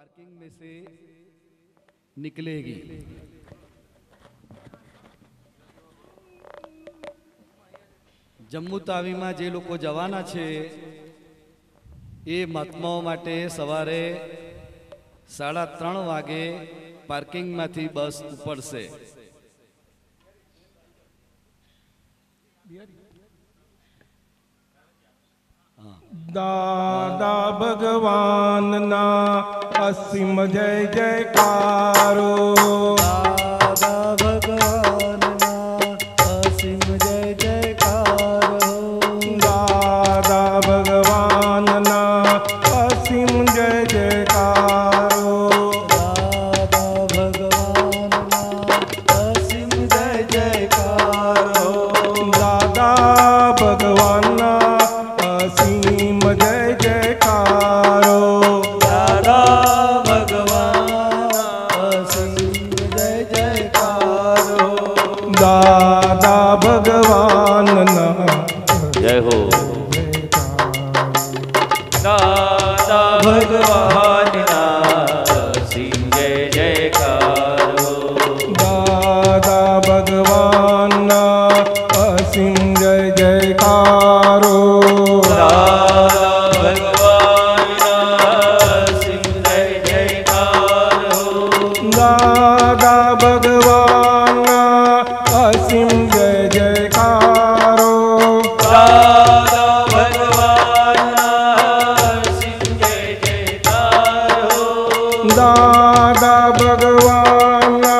Parking में से निकलेगी। जम्मू तावी में जे लोग जवाना छे ए महात्माओं माटे सवारे 3:30 वागे पार्किंग मांथी बस उपड़शे। दादा भगवान ना असीम जय जयकारो। दादा भगवान ना असीम जय जयकारो। दादा भगवान ना असीम जय जयकारो। दादा भगवान ना असीम जय जयकारो। दादा भगवान ना असीम जय जयकारो। दादा भगवान असीम जय जयकारो। दादा भगवान ना जय हो। दादा भगवान ना असीम जय जयकारो। दादा भगवान ना असीम जय जयकारो। दादा भगवान ना असीम जय जयकारो। दादा भगवान ना असीम जय जयकारो। दादा भगवान ना असीम जय जयकारो। दादा भगवान ना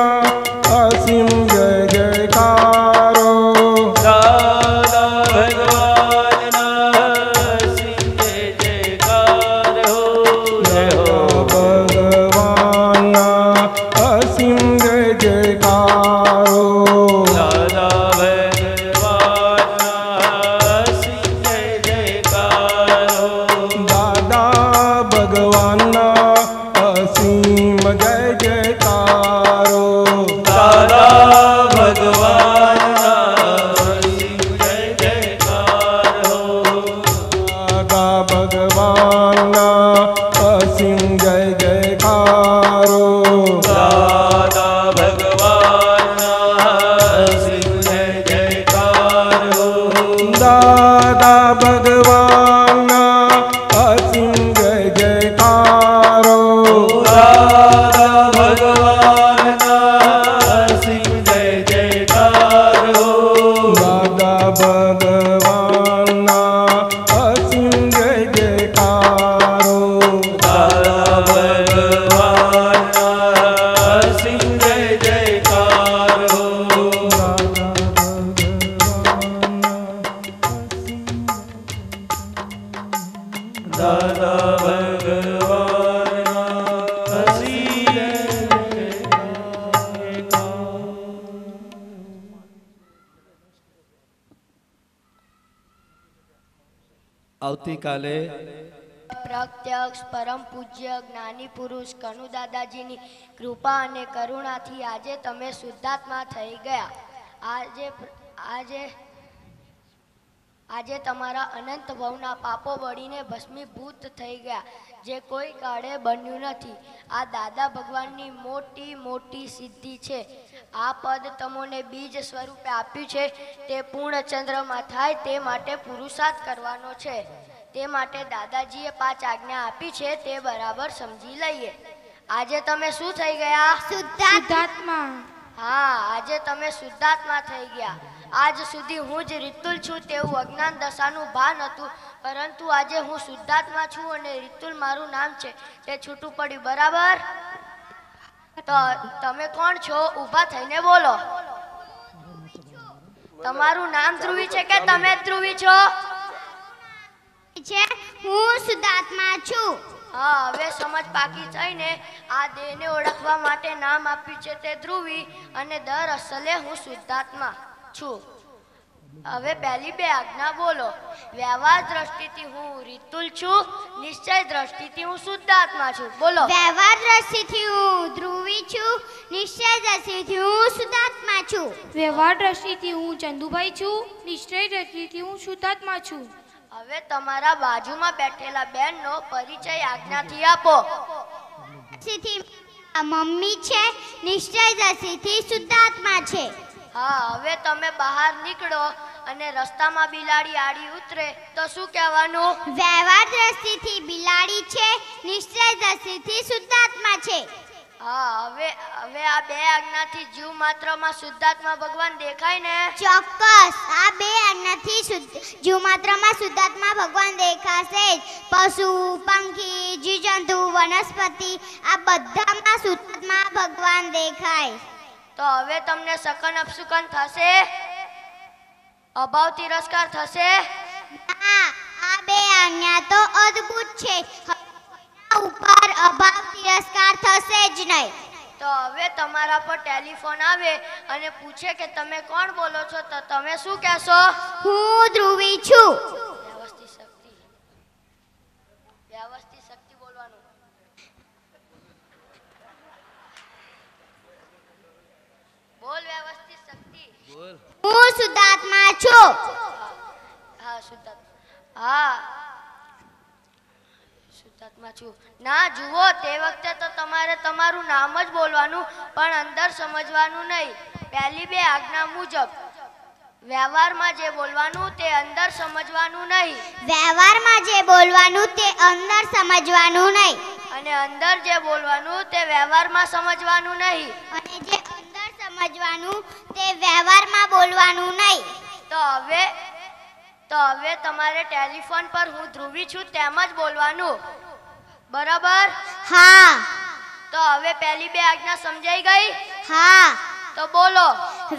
असीम जय जयकारो। दादा भगवान ना असीम जय जयकारो। जय हो। भगवान ना असीम जय जयकारो। दादा भगवान ना असीम जय जयकारो। दादा भगवान ना असीम जय जयकारो। दादा भगवान ना असीम जय जयकारो। दादा भगवान ना असीम जय जयकारो। दादा भगवान ना असीम जय जयकारो। दादा भगवान ना असीम जय जयकारो। दादा भगवान ना असीम जय जयकारो। दादा भगवान ना असीम जय जयकारो। दादा भगवान ना असीम जय जयकारो। दादा भगवान ना असीम जय जयकारो। आवती काले પ્રત્યક્ષ પરમ પૂજ્ય જ્ઞાની પુરુષ કનુ દાદાજીની કૃપા અને કરુણાથી આજે તમે શુદ્ધાત્મા થઈ ગયા। આજે આજે આજે તમારા અનંત ભવના પાપો બળીને ભસ્મીભૂત થઈ ગયા, જે કોઈ કાળે બન્યું નથી। આ દાદા ભગવાનની મોટી મોટી સિદ્ધિ છે। આ પદ તમોને બીજ સ્વરૂપે આપ્યું છે, તે પૂર્ણચંદ્રમાં થાય તે માટે પુરુષાર્થ કરવાનો છે। તે માટે દાદાજીએ 5 આજ્ઞા આપી છે, તે બરાબર સમજી લઈએ। આજે તમે શું થઈ ગયા? શુદ્ધાત્મા। હા, આજે તમે શુદ્ધાત્મા થઈ ગયા। આજ સુધી હું જ રિતુલ છું તેવું અજ્ઞાન દશાનું ભાન હતું, પરંતુ આજે હું શુદ્ધાત્મા છું અને રિતુલ મારું નામ છે તે છૂટું પડ્યું, બરાબર? તો તમે કોણ છો? ઊભા થઈને બોલો। તમારું નામ ધ્રુવી છે કે તમે જ ધ્રુવી છો? હું શુદ્ધાત્મા છું। હા, હવે સમજ પાકી થઈને આ દેહને ઓળખવા માટે નામ આપ્યું છે તે ધ્રુવી, અને દર અસલે હું શુદ્ધાત્મા છું। હવે પહેલી 2 આજ્ઞા બોલો। વ્યવહાર દ્રષ્ટિથી હું રિતુલ છું, નિશ્ચય દ્રષ્ટિથી હું શુદ્ધાત્મા છું। બોલો। વ્યવહાર દ્રષ્ટિથી હું ધ્રુવી છું, નિશ્ચય દ્રષ્ટિથી હું શુદ્ધાત્મા છું। વ્યવહાર દ્રષ્ટિથી હું ચંદુભાઈ છું, નિશ્ચય દ્રષ્ટિથી હું શુદ્ધાત્મા છું। હવે તમારા બાજુમાં બેઠેલા બેનનો પરિચય આજ્ઞાથી આપો। દ્રષ્ટિથી મમ્મી છે, નિશ્ચય દ્રષ્ટિથી શુદ્ધાત્મા છે. હા, હવે તમે બહાર નીકળો અને રસ્તામાં બિલાડી આડી ઉતરે તો શું કહેવાનું? વ્યવહાર દ્રષ્ટિથી બિલાડી છે, નિશ્ચય દ્રષ્ટિથી શુદ્ધાત્મા છે. હા, હવે આ બે આજ્ઞાથી જીવ માત્રમાં શુદ્ધાત્મા ભગવાન દેખાય ને? ચોક્કસ, આ બે આજ્ઞાથી જીવ માત્રમાં શુદ્ધાત્મા ભગવાન દેખાશે જ. પશુ, પંખી, જીવજંતુ, વનસ્પતિ આ બધામાં શુદ્ધાત્મા ભગવાન દેખાય. તો હવે તમને શકન અપશુકન થશે? અભાવ તિરસ્કાર થશે? ના, આ બે આજ્ઞા તો અદ્ભુત છે. ઉપર અભાવ તિરસ્કાર થશે જ નહીં. તો હવે તમારા પર ટેલિફોન આવે અને પૂછે કે તમે કોણ બોલો છો, તો તમે શું કહેશો? હું ધ્રુવી છું. વ્યવસ્થિત શક્તિ બોલવાનું. બોલ વ્યવસ્થિત શક્તિ. બોલ. હું શુદ્ધાત્મા છું. હા, શુદ્ધાત્મા. હા, શુદ્ધાત્મા છું. ના, જુઓ, તે વખતે તો તમારે તમારું નામ જ બોલવાનું, પણ અંદર સમજવાનું નહીં. પહેલી બે આજ્ઞા મુજબ વ્યવહારમાં જે બોલવાનું તે અંદર સમજવાનું નહીં. વ્યવહારમાં જે બોલવાનું તે અંદર સમજવાનું નહીં. અને અંદર જે બોલવાનું તે વ્યવહારમાં સમજવાનું નહીં. અને જે અંદર સમજવાનું તે વ્યવહારમાં બોલવાનું નહીં. તો હવે તમારે ટેલિફોન પર હું ધ્રુવી છું તેમ જ બોલવાનું. બરાબર? હા. તો હવે પહેલી બે આજ્ઞા સમજાઈ ગઈ? હા. તો બોલો.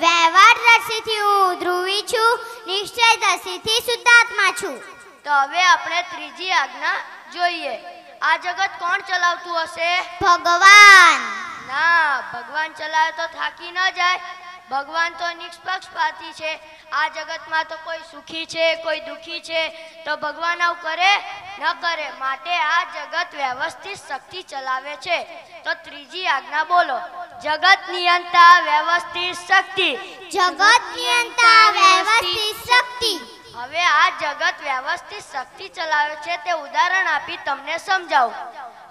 વ્યવહાર દ્રષ્ટિથી હું ધ્રુવી છું, નિશ્ચય દ્રષ્ટિથી શુદ્ધાત્મા છું. તો હવે આપણે ત્રીજી આજ્ઞા જોઈએ. આ જગત કોણ ચલાવતું હશે? ભગવાન. ના, ભગવાન ચલાવે તો થાકી ન જાય. ભગવાન તો નિષ્પક્ષપાતી છે. આ જગતમાં તો કોઈ સુખી છે, કોઈ દુખી છે, તો ભગવાન આવું કરે ન કરે. માટે આ જગત વ્યવસ્થિત શક્તિ ચલાવે છે. તો ત્રીજી આજ્ઞા બોલો. જગત નિયંતા વ્યવસ્થિત શક્તિ. જગત નિયંતા વ્યવસ્થિત શક્તિ. હવે આ જગત વ્યવસ્થિત શક્તિ ચલાવે છે તે ઉદાહરણ આપી તમને સમજાવું.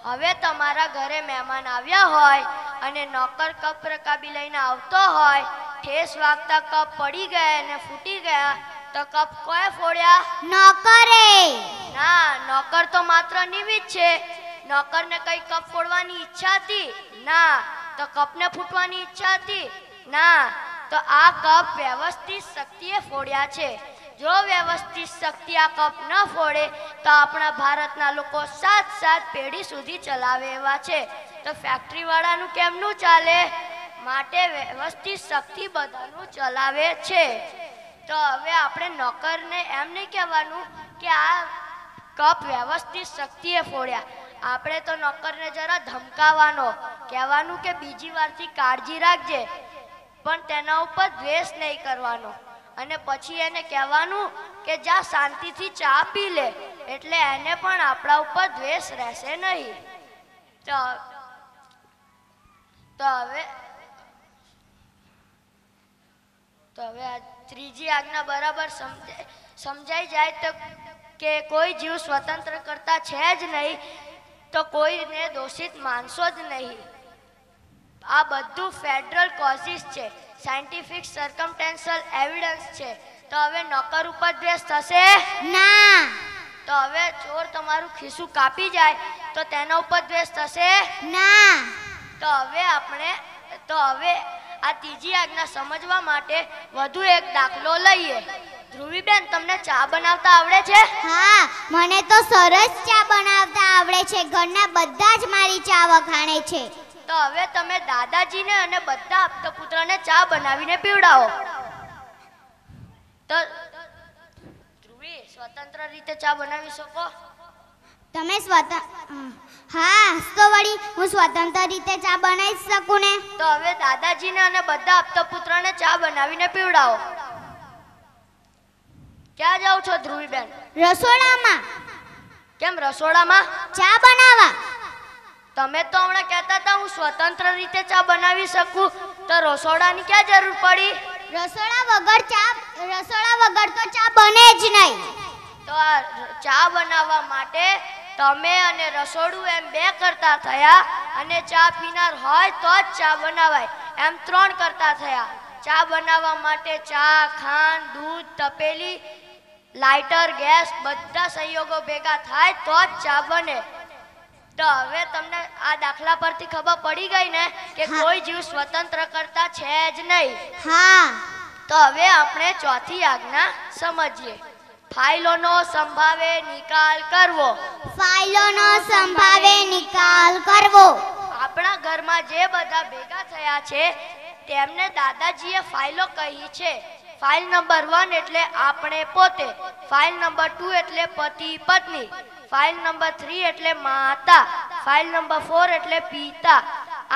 હવે તમારા ઘરે મહેમાન આવ્યા હોય અને નોકર કપ રકાબી લઈને આવતો હોય, ઠેસ વાગતા કપ પડી ગયા અને ફૂટી ગયા, તો કપ કોએ ફોડ્યા? નોકરે. ના, નોકર તો માત્ર નિમિત્ત છે. નોકરને કઈ કપ ફોડવાની ઈચ્છા હતી? ના. તો કપને ફૂટવાની ઈચ્છા હતી? ના. તો આ કપ વ્યવસ્થિત શક્તિએ ફોડ્યા છે. જો વ્યવસ્થિત શક્તિ આ કપ ન ફોડે તો આપણા ભારતના લોકો 7 પેઢી સુધી ચલાવે એવા છે. તો ફેક્ટરી વાળાનું કેમનું ચાલે? માટે વ્યવસ્થિત શક્તિ બધાનું ચલાવે છે. તો હવે આપણે નોકરને એમ નહીં કહેવાનું કે આ કપ વ્યવસ્થિત શક્તિએ ફોડ્યા. આપણે તો નોકરને જરા ધમકાવવાનો, કહેવાનું કે બીજી વારથી કાળજી રાખજે, પણ તેના ઉપર દ્વેષ નહીં કરવાનો. અને પછી એને કહેવાનું કે જા શાંતિથી ચા પી લે, એટલે એને પણ આપણા ઉપર દ્વેષ રહેશે નહીં. તો હવે આ ત્રીજી આજ્ઞા બરાબર સમજાઈ જાય તો કે કોઈ જીવ સ્વતંત્ર કરતા છે જ નહીં, તો કોઈને દોષિત માનશો જ નહીં. આ બધું ફેડરલ કોઝિસ છે, સાયન્ટિફિક સર્કમસ્ટેન્શિયલ એવિડન્સ છે. તો હવે નોકર ઉપર દ્વેષ થશે? ના. તો હવે ચોર તમારું ખિસ્સું કાપી જાય તો તેના ઉપર દ્વેષ થશે? ના. તો હવે આ ત્રીજી આજ્ઞા સમજવા માટે વધુ એક દાખલો લઈએ. ધ્રુવીબેન, તમને ચા બનાવતા આવડે છે? હા, મને તો સરસ ચા બનાવતા આવડે છે. ઘરના બધા જ મારી ચા વખાણે છે. તો હવે તમે દાદાજીને અને બધા આપતપુત્રને ચા બનાવીને પીવડાવો. તો ધ્રુવી, સ્વતંત્ર રીતે ચા બનાવી શકો? તમે હા, તો વળી હું સ્વતંત્ર રીતે ચા બનાવી શકું ને? તો હવે દાદાજીને અને બધા આપતપુત્રને ચા બનાવીને પીવડાવો. ક્યાં જાવ છો ધ્રુવીબેન? રસોડામાં. કેમ રસોડામાં? ચા બનાવવા. તમે તો હમણાં કહેતા હતા હું સ્વતંત્ર રીતે ચા બનાવી શકું, તો રસોડાની ક્યાં જરૂર પડી? રસોડા વગર તો ચા બને જ નહીં. તો આ ચા બનાવવા માટે તમે અને રસોડું એમ બે કરતા થયા અને ચા પીનાર હોય તો જ ચા બનાવાય. એમ 3 કરતા થયા. ચા બનાવવા માટે ચા, ખાંડ, દૂધ, તપેલી, લાઇટર, ગેસ બધા સંયોગો ભેગા થાય તો જ ચા બને. તો હવે તમને આ દાખલા પરથી ખબર પડી ગઈ ને કે કોઈ જીવ સ્વતંત્ર કરતા છે જ નહીં. હા. તો હવે આપણે ચોથી આજ્ઞા સમજીએ. ફાઇલોનો સંભાવે નિકાલ કરવો. ફાઇલોનો સંભાવે નિકાલ કરવો. આપણા ઘરમાં જે બધા ભેગા થયા છે તેમને દાદાજીએ ફાઇલો કહી છે. ફાઇલ નંબર 1 એટલે આપણે પોતે, ફાઇલ નંબર 2 એટલે પતિ પત્ની, ફાઇલ નંબર 3 એટલે માતા, ફાઇલ નંબર 4 એટલે પિતા.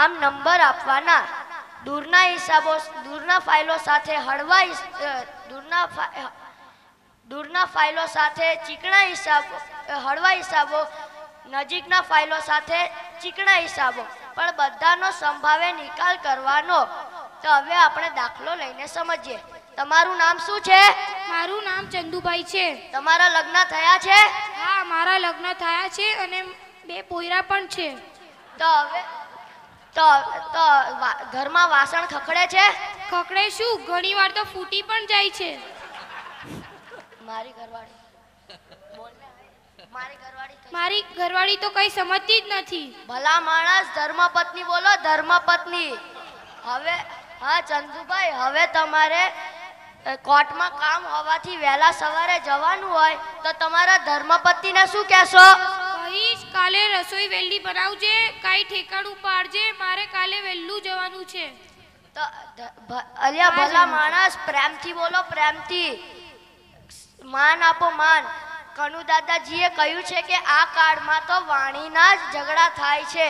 આમ નંબર આપવાના. દૂરના ફાઇલો સાથે દૂરના ફાઇલો સાથે ચીકણા હિસાબો, હળવા હિસાબો, નજીકના ફાઇલો સાથે ચીકણા હિસાબો, પણ બધાનો સંભાવે નિકાલ કરવાનો. તો હવે આપણે દાખલો લઈને સમજીએ. તમારું નામ શું છે? મારું નામ ચંદુભાઈ છે. તમારા લગ્ન થયા છે? હા, મારા લગ્ન થયા છે અને 2 પોયરા પણ છે. તો હવે ઘરમાં વાસણ ખખડે છે? ખખડે શું, ઘણી વાર તો ફૂટી પણ જાય છે. મારી ઘરવાળી મારી ઘરવાળી તો કઈ સમજતી જ નથી. ભલા માણસ, ધર્મપત્ની બોલો, ધર્મપત્ની. હવે હા ચંદુભાઈ, હવે તમારે કોર્ટમાં કામ હોવાથી વહેલા સવારે જવાનું હોય તો તમારા ધર્મપતિને શું કહેશો? કહીશ કાલે રસોઈ વહેલી બનાવજે, કાઈ ઠેકાણું પાડજે, મારે કાલે વહેલું જવાનું છે. તો અલ્યા ભલા માણસ, પ્રેમથી બોલો, પ્રેમથી. માન આપો, માન. કનુ દાદાજીએ કહ્યું છે કે આ કાળમાં તો વાણીના જ ઝઘડા થાય છે.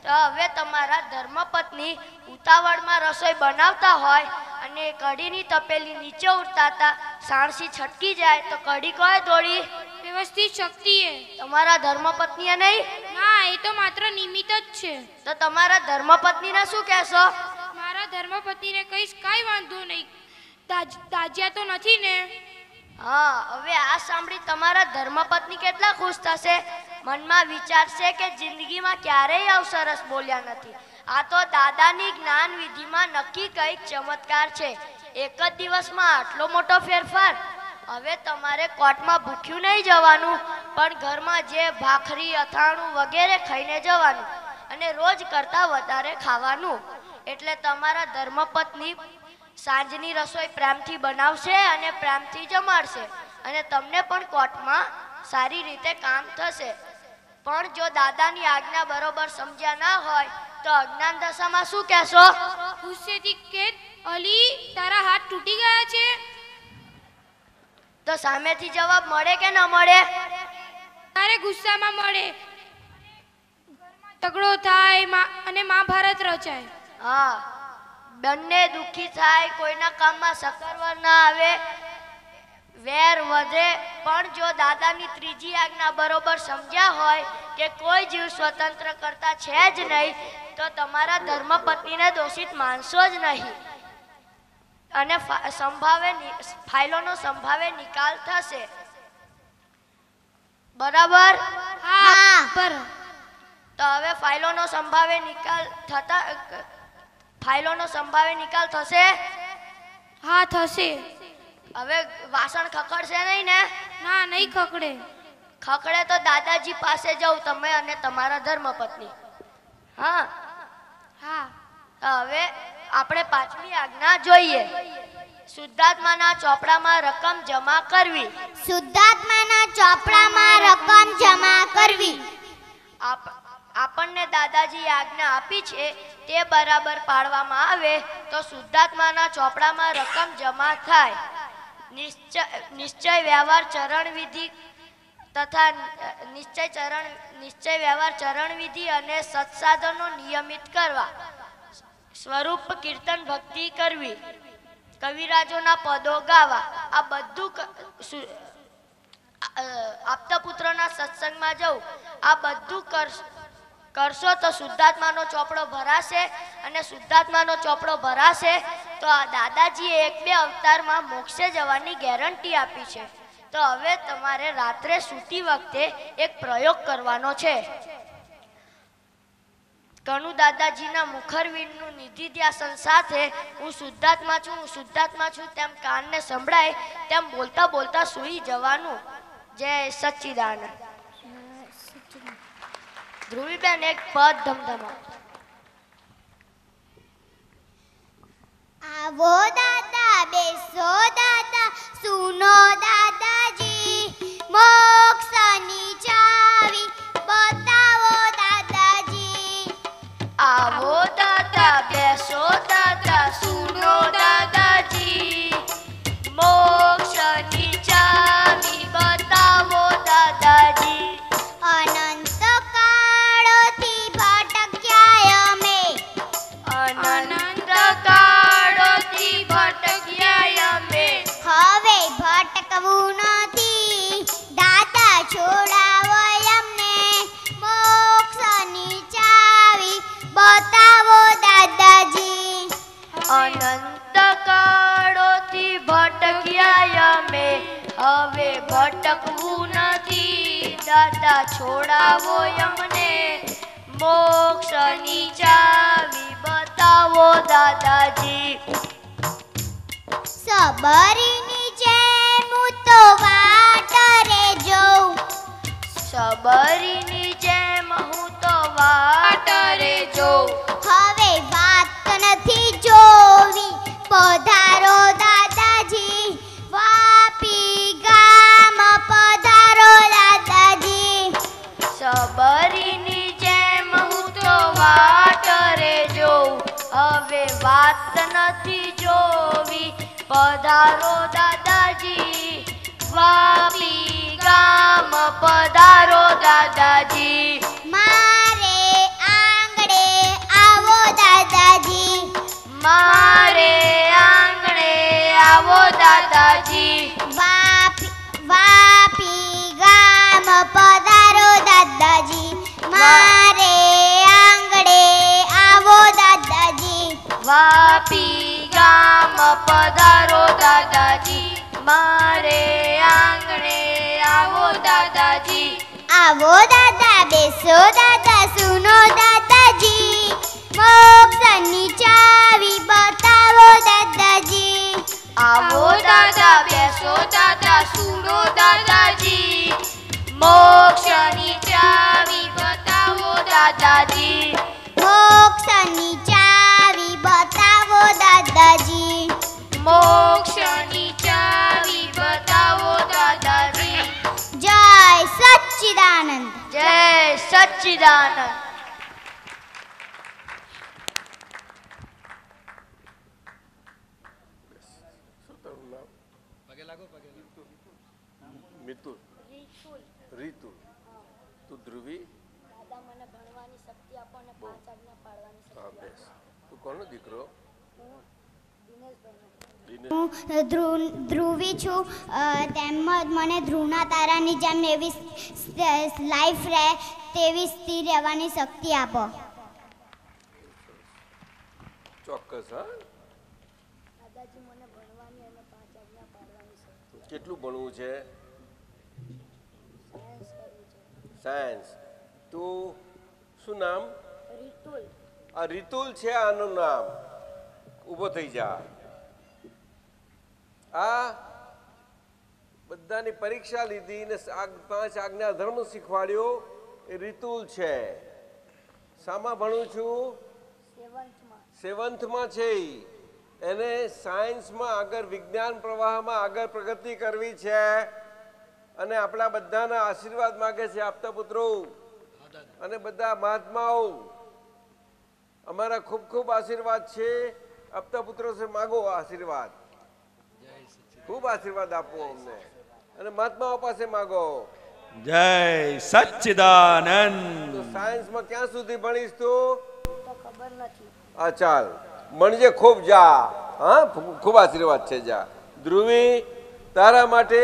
તો હવે તમારા ધર્મપત્ની ઉતાવળમાં રસોઈ બનાવતા હોય અને કઢીની તપેલી નીચે ઉતારતા સાણસી છટકી જાય તો કઢી કોએ દોડી? વ્યવસ્થિત શક્તિએ. તમારા ધર્મપત્નીએ નહીં? ના, એ તો માત્ર નિમિત્ત જ છે. તો તમારા ધર્મપત્નીને શું કહેશો? મારા ધર્મપતિને કહીશ કાઈ વાંધો નહીં, દાજ્યા તો નથી ને. હા, હવે આ સાંભળી તમારા ધર્મપત્ની કેટલા ખુશ થશે. મનમાં વિચારશે કે જિંદગીમાં ક્યારેય આવું સરસ બોલ્યા નથી. આ તો દાદાની જ્ઞાન વિધિમાં નક્કી કંઈક ચમત્કાર છે. એક જ દિવસમાં આટલો મોટો ફેરફાર. હવે તમારે કોર્ટમાં ભૂખ્યું નહીં જવાનું, પણ ઘરમાં જે ભાખરી, અથાણું વગેરે ખાઈને જવાનું અને રોજ કરતાં વધારે ખાવાનું. એટલે તમારા ધર્મપત્ની સાંજની રસોઈ પ્રેમથી બનાવશે અને પ્રેમથી જમાડશે અને તમને પણ કોર્ટમાં સારી રીતે કામ થશે. પણ જો દાદાની આજ્ઞા બરોબર સમજ્યા ના હોય તો અજ્ઞાન દશામાં શું કહેશો? ગુસ્સેથી કે અલી તારા હાથ તૂટી ગયા છે. તો સામેથી જવાબ મળે કે ન મળે? તારે ગુસ્સામાં મળે, ઝઘડો થાય અને મહાભારત રચાય. હા, બંને દુઃખી થાય, કોઈના કામમાં સકરવર ના આવે, વેર વધે. પણ જો દાદાની ત્રીજી આજ્ઞા બરોબર સમજ્યા હોય કે કોઈ જીવ સ્વતંત્ર કરતા છે જ નહીં તો તમારા ધર્મપત્નીને દોષિત માનશો જ નહીં અને ફાઇલોનો સંભાવે નિકાલ થશે. બરાબર? હા. તો હવે ફાઇલોનો સંભાવે નિકાલ થશે? હા, થશે. હવે વાસણ ખખડશે નહીં ને? ના, નહીં ખખડે. ખખડે તો દાદાજી પાસે જાવ તમે અને તમારા ધર્મપત્ની. હા હા. હવે આપણે પાંચમી આજ્ઞા જોઈએ. શુદ્ધાત્માના ચોપડામાં રકમ જમા કરવી. શુદ્ધાત્માના ચોપડામાં રકમ જમા કરવી. આપણને દાદાજી આજ્ઞા આપી છે તે બરાબર પાડવામાં આવે તો શુદ્ધાત્માના ચોપડામાં રકમ જમા થાય. નિશ્ચય વ્યવહાર ચરણ વિધિ તથા નિશ્ચય વ્યવહાર ચરણ વિધિ અને સત્સાધનો નિયમિત કરવા. સ્વરૂપ કીર્તન ભક્તિ કરવી. કવિરાજોના પદો ગાવા. આ બધું આપતા પુત્રના સત્સંગમાં જવું. આ બધું કરશો તો શુદ્ધાત્માનો ચોપડો ભરાશે અને શુદ્ધાત્માનો ચોપડો ભરાશે તો આ દાદાજીએ 1-2 અવતારમાં મોક્ષે જવાની ગેરંટી આપી છે. તો હવે તમારે રાત્રે સૂતી વખતે એક પ્રયોગ કરવાનો છે. કનુ દાદાજીના મુખરવીરનું નિધિ ધ્યાસન સાથે હું શુદ્ધાત્મા છું તેમ કાનને સંભળાય તેમ બોલતા બોલતા સૂઈ જવાનું. જય સચ્ચિદાનંદ. ધ્રુવીબેન એક પદ ધમધમા. આવો દાદા બેસો દાદા સુનો દાદાજી મોક્ષની ચાવી બતાવો દાદાજી. આવો દાદા બેસો દાદા સુનો દાદાજી મોક્ષની ચાવી બતાવો દાદાજી. અનંત કાળોથી ભટક્યા અમે અનંત કાળોથી ભટક્યા અમે હવે ભટકવું નથી દાદા છોડાવો અમને મોક્ષની ચાવી બતાવો દાદાજી. અનંત કાળોથી ભટક્યા અમે હવે ભટકવું નથી દાદા છોડાવો અમને મોક્ષની ચાવી બતાવો દાદાજી. સબરીની જેમ હું તો વાટરે જોઉં સબરીની જેમ હું તો વાટરે જોઉં હવે વાત નથી જોવી પધારો દાદાજી વાપી ગામ પધારો દાદાજી. સબરીની જેમ હું તો વાટરે જોઉં હવે વાત નથી જોવી પધારો દાદાજી વાપી ગામ પધારો દાદાજી. મારે આંગણે આવો દાદાજી મારે આંગણે આવો દાદાજી વાપી ગામ પધારો દાદાજી મારે આંગણે આવો દાદાજી વાપી ગામ પધારો દાદાજી મારે આંગણે આવો દાદાજી. આવો દાદા બેસો દાદા સુનો દાદાજી મોક્ષની ચાવી બતાવો દાદાજી. આવો દાદા બેસો દાદા સુનો દાદાજી મોક્ષની ચાવી બતાવો દાદાજી. મોક્ષની ચાવી બતાવો દાદાજી મોક્ષની ચાવી બતાવો દાદાજી. જય સચ્ચિદાનંદ. જય સચ્ચિદાનંદ. મિતુલ રીતુલ તું ધ્રુવી દાદા મને ભણવાની શક્તિ આપો અને 5 આજ્ઞા પાળવાની શક્તિ હા બેસ તું કોનો દીકરો હું ધ્રુવી છું તેમજ મને ધ્રુવના તારાની જેમ એવી લાઈફ રહે તેવી સ્થિર રહેવાની શક્તિ આપો. ચોક્કસ હા દાદાજી મને ભણવાની અને 5 આજ્ઞા પાળવાની શક્તિ કેટલું ભણવું છે સાયન્સ કરવું છે. સાયન્સ તું શું નામ રીતુલ. આ રીતુલ છે આનું નામ ઊભો થઈ જા આ બધાની પરીક્ષા લીધી ને 5 આજ્ઞા ધર્મ શીખવાડ્યો એ રીતુલ છે શામાં ભણું છું 7th છે એને સાયન્સમાં આગળ વિજ્ઞાન પ્રવાહમાં આગળ પ્રગતિ કરવી છે અને આપણા બધાના આશીર્વાદ માગે છે આપતા પુત્રો અને બધા મહાત્માઓ અમારા ખૂબ ખૂબ આશીર્વાદ છે આપતા પુત્રો સે માગો આશીર્વાદ ખૂબ આશીર્વાદ આપો અમને અને મહાત્માઓ પાસે માગો. જય સચ્ચિદાનંદ. તો સાયન્સમાં ક્યાં સુધી ભણીશ તું તો ખબર નથી. આ ચાલ ભણજે ખૂબ જા હા ખૂબ આશીર્વાદ છે જા. ધ્રુવી તારા માટે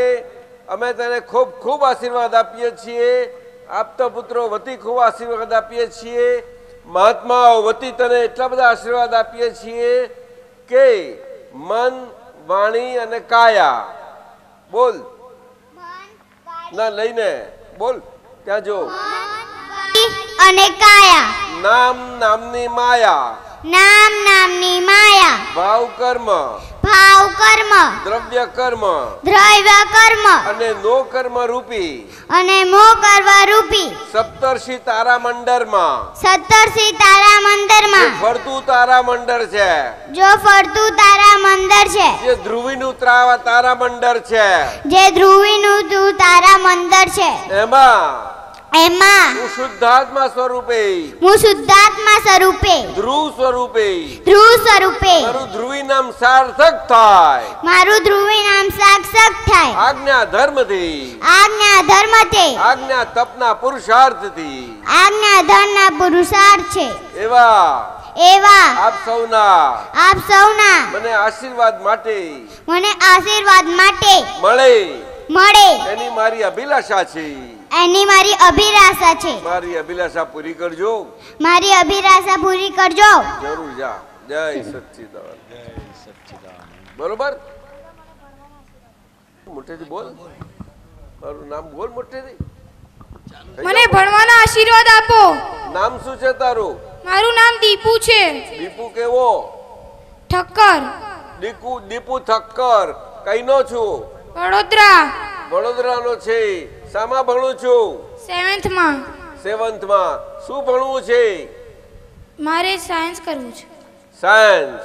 અમે તને ખૂબ ખૂબ આશીર્વાદ આપીએ છીએ આપતા પુત્રો વતી ખૂબ આશીર્વાદ આપીએ છીએ મહાત્માઓ વતી તને એટલા બધા આશીર્વાદ આપીએ છીએ કે મન વાણી અને કાયા બોલ ના લઈને બોલ ત્યાં જો અને કાયા નામ નામની માયા નામ નામની માયા ભાવ કર્મ ભાવ કર્મ દ્રવ્ય કર્મ દ્રવ્ય કર્મ અને નો કર્મ રૂપી અને મો કરવા રૂપી સપ્તર્ષિ તારા મંડળમાં 17 તારા મંદિરમાં ફરતું તારા મંડળ છે જો ફરતું તારા મંદિર છે જે ધ્રુવીનું તારા મંડળ છે જે ધ્રુવીનું તું તારા મંદિર છે એમાં એમાં હું શુદ્ધાત્મા સ્વરૂપે હું શુદ્ધાત્મા સ્વરૂપે ધ્રુવ સ્વરૂપે ધ્રુવ સ્વરૂપે મારું ધ્રુવી નામ સાર્થક થાય મારું ધ્રુવી નામ સાક્ષાત થાય આજ્ઞા ધર્મથી આજ્ઞા ધર્મથી આજ્ઞા તપના પુરુષાર્થથી આજ્ઞા ધનના પુરુષાર્થ છે એવા એવા આપ સૌના મને આશીર્વાદ માટે માટે મળે મળે એની મારી અભિલાષા છે એની મારી અભિલાષા છે મારી અભિલાષા પૂરી કરજો મારી અભિલાષા પૂરી કરજો જરૂર જા જય સચ્ચિદાનંદ બરોબર મોટેથી બોલ મારું નામ બોલ મોટેથી મને ભણવાના આશીર્વાદ આપો. નામ શું છે તારું? મારું નામ દીપુ છે. દીપુ કેવો? ઠક્કર. દીપુ ઠક્કર. કઈનો છું? વડોદરા. વડોદરાનો છે. શામાં ભણું છું? 7th માં. 7th માં. શું ભણવું છે? મારે સાયન્સ કરવું છે. સાયન્સ.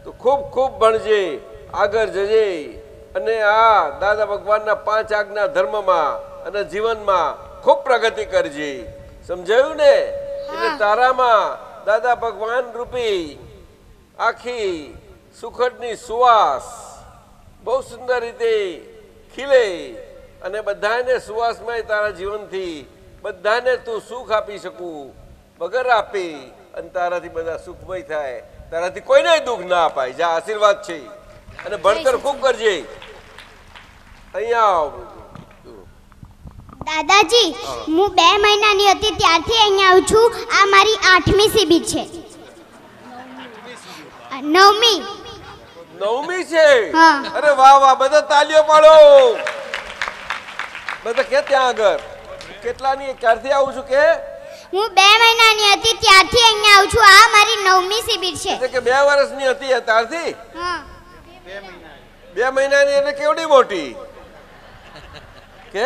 તો ખૂબ ખૂબ ભણજે, આગળ જજે અને આ દાદા ભગવાનના 5 આજ્ઞા ધર્મમાં અને જીવનમાં ખૂબ પ્રગતિ કરજે. સમજાયું ને? એટલે તારામાં દાદા ભગવાન રૂપી આખી સુખદની સુવાસ બહુ સુંદર રીતે ખીલે અને બધાને સુવાસમય તારા જીવનથી બધાને તું સુખ આપી શકું વગર આપી અને તારાથી બધા સુખમય થાય, તારાથી કોઈને દુઃખ ના અપાય. જા, આશીર્વાદ છે. અને ભણતર ખૂબ કરજે. અહીંયા આવ. દાદાજી, હું 2 મહિનાની હતી ત્યારથી અહીંયા આવું છું. આ મારી 8મી શિબિર છે. 9મી છે. અરે વાહ વાહ, બધા તાલીઓ પાડો. બધા કે ત્યાં આગળ કેટલાની ક્યારથી આવું છું કે હું 2 મહિનાની હતી ત્યારથી અહીંયા આવું છું. આ મારી 9મી શિબિર છે. એટલે કે 2 વર્ષની હતી ત્યારથી? હા. 2 મહિનાની એટલે કેવડી મોટી કે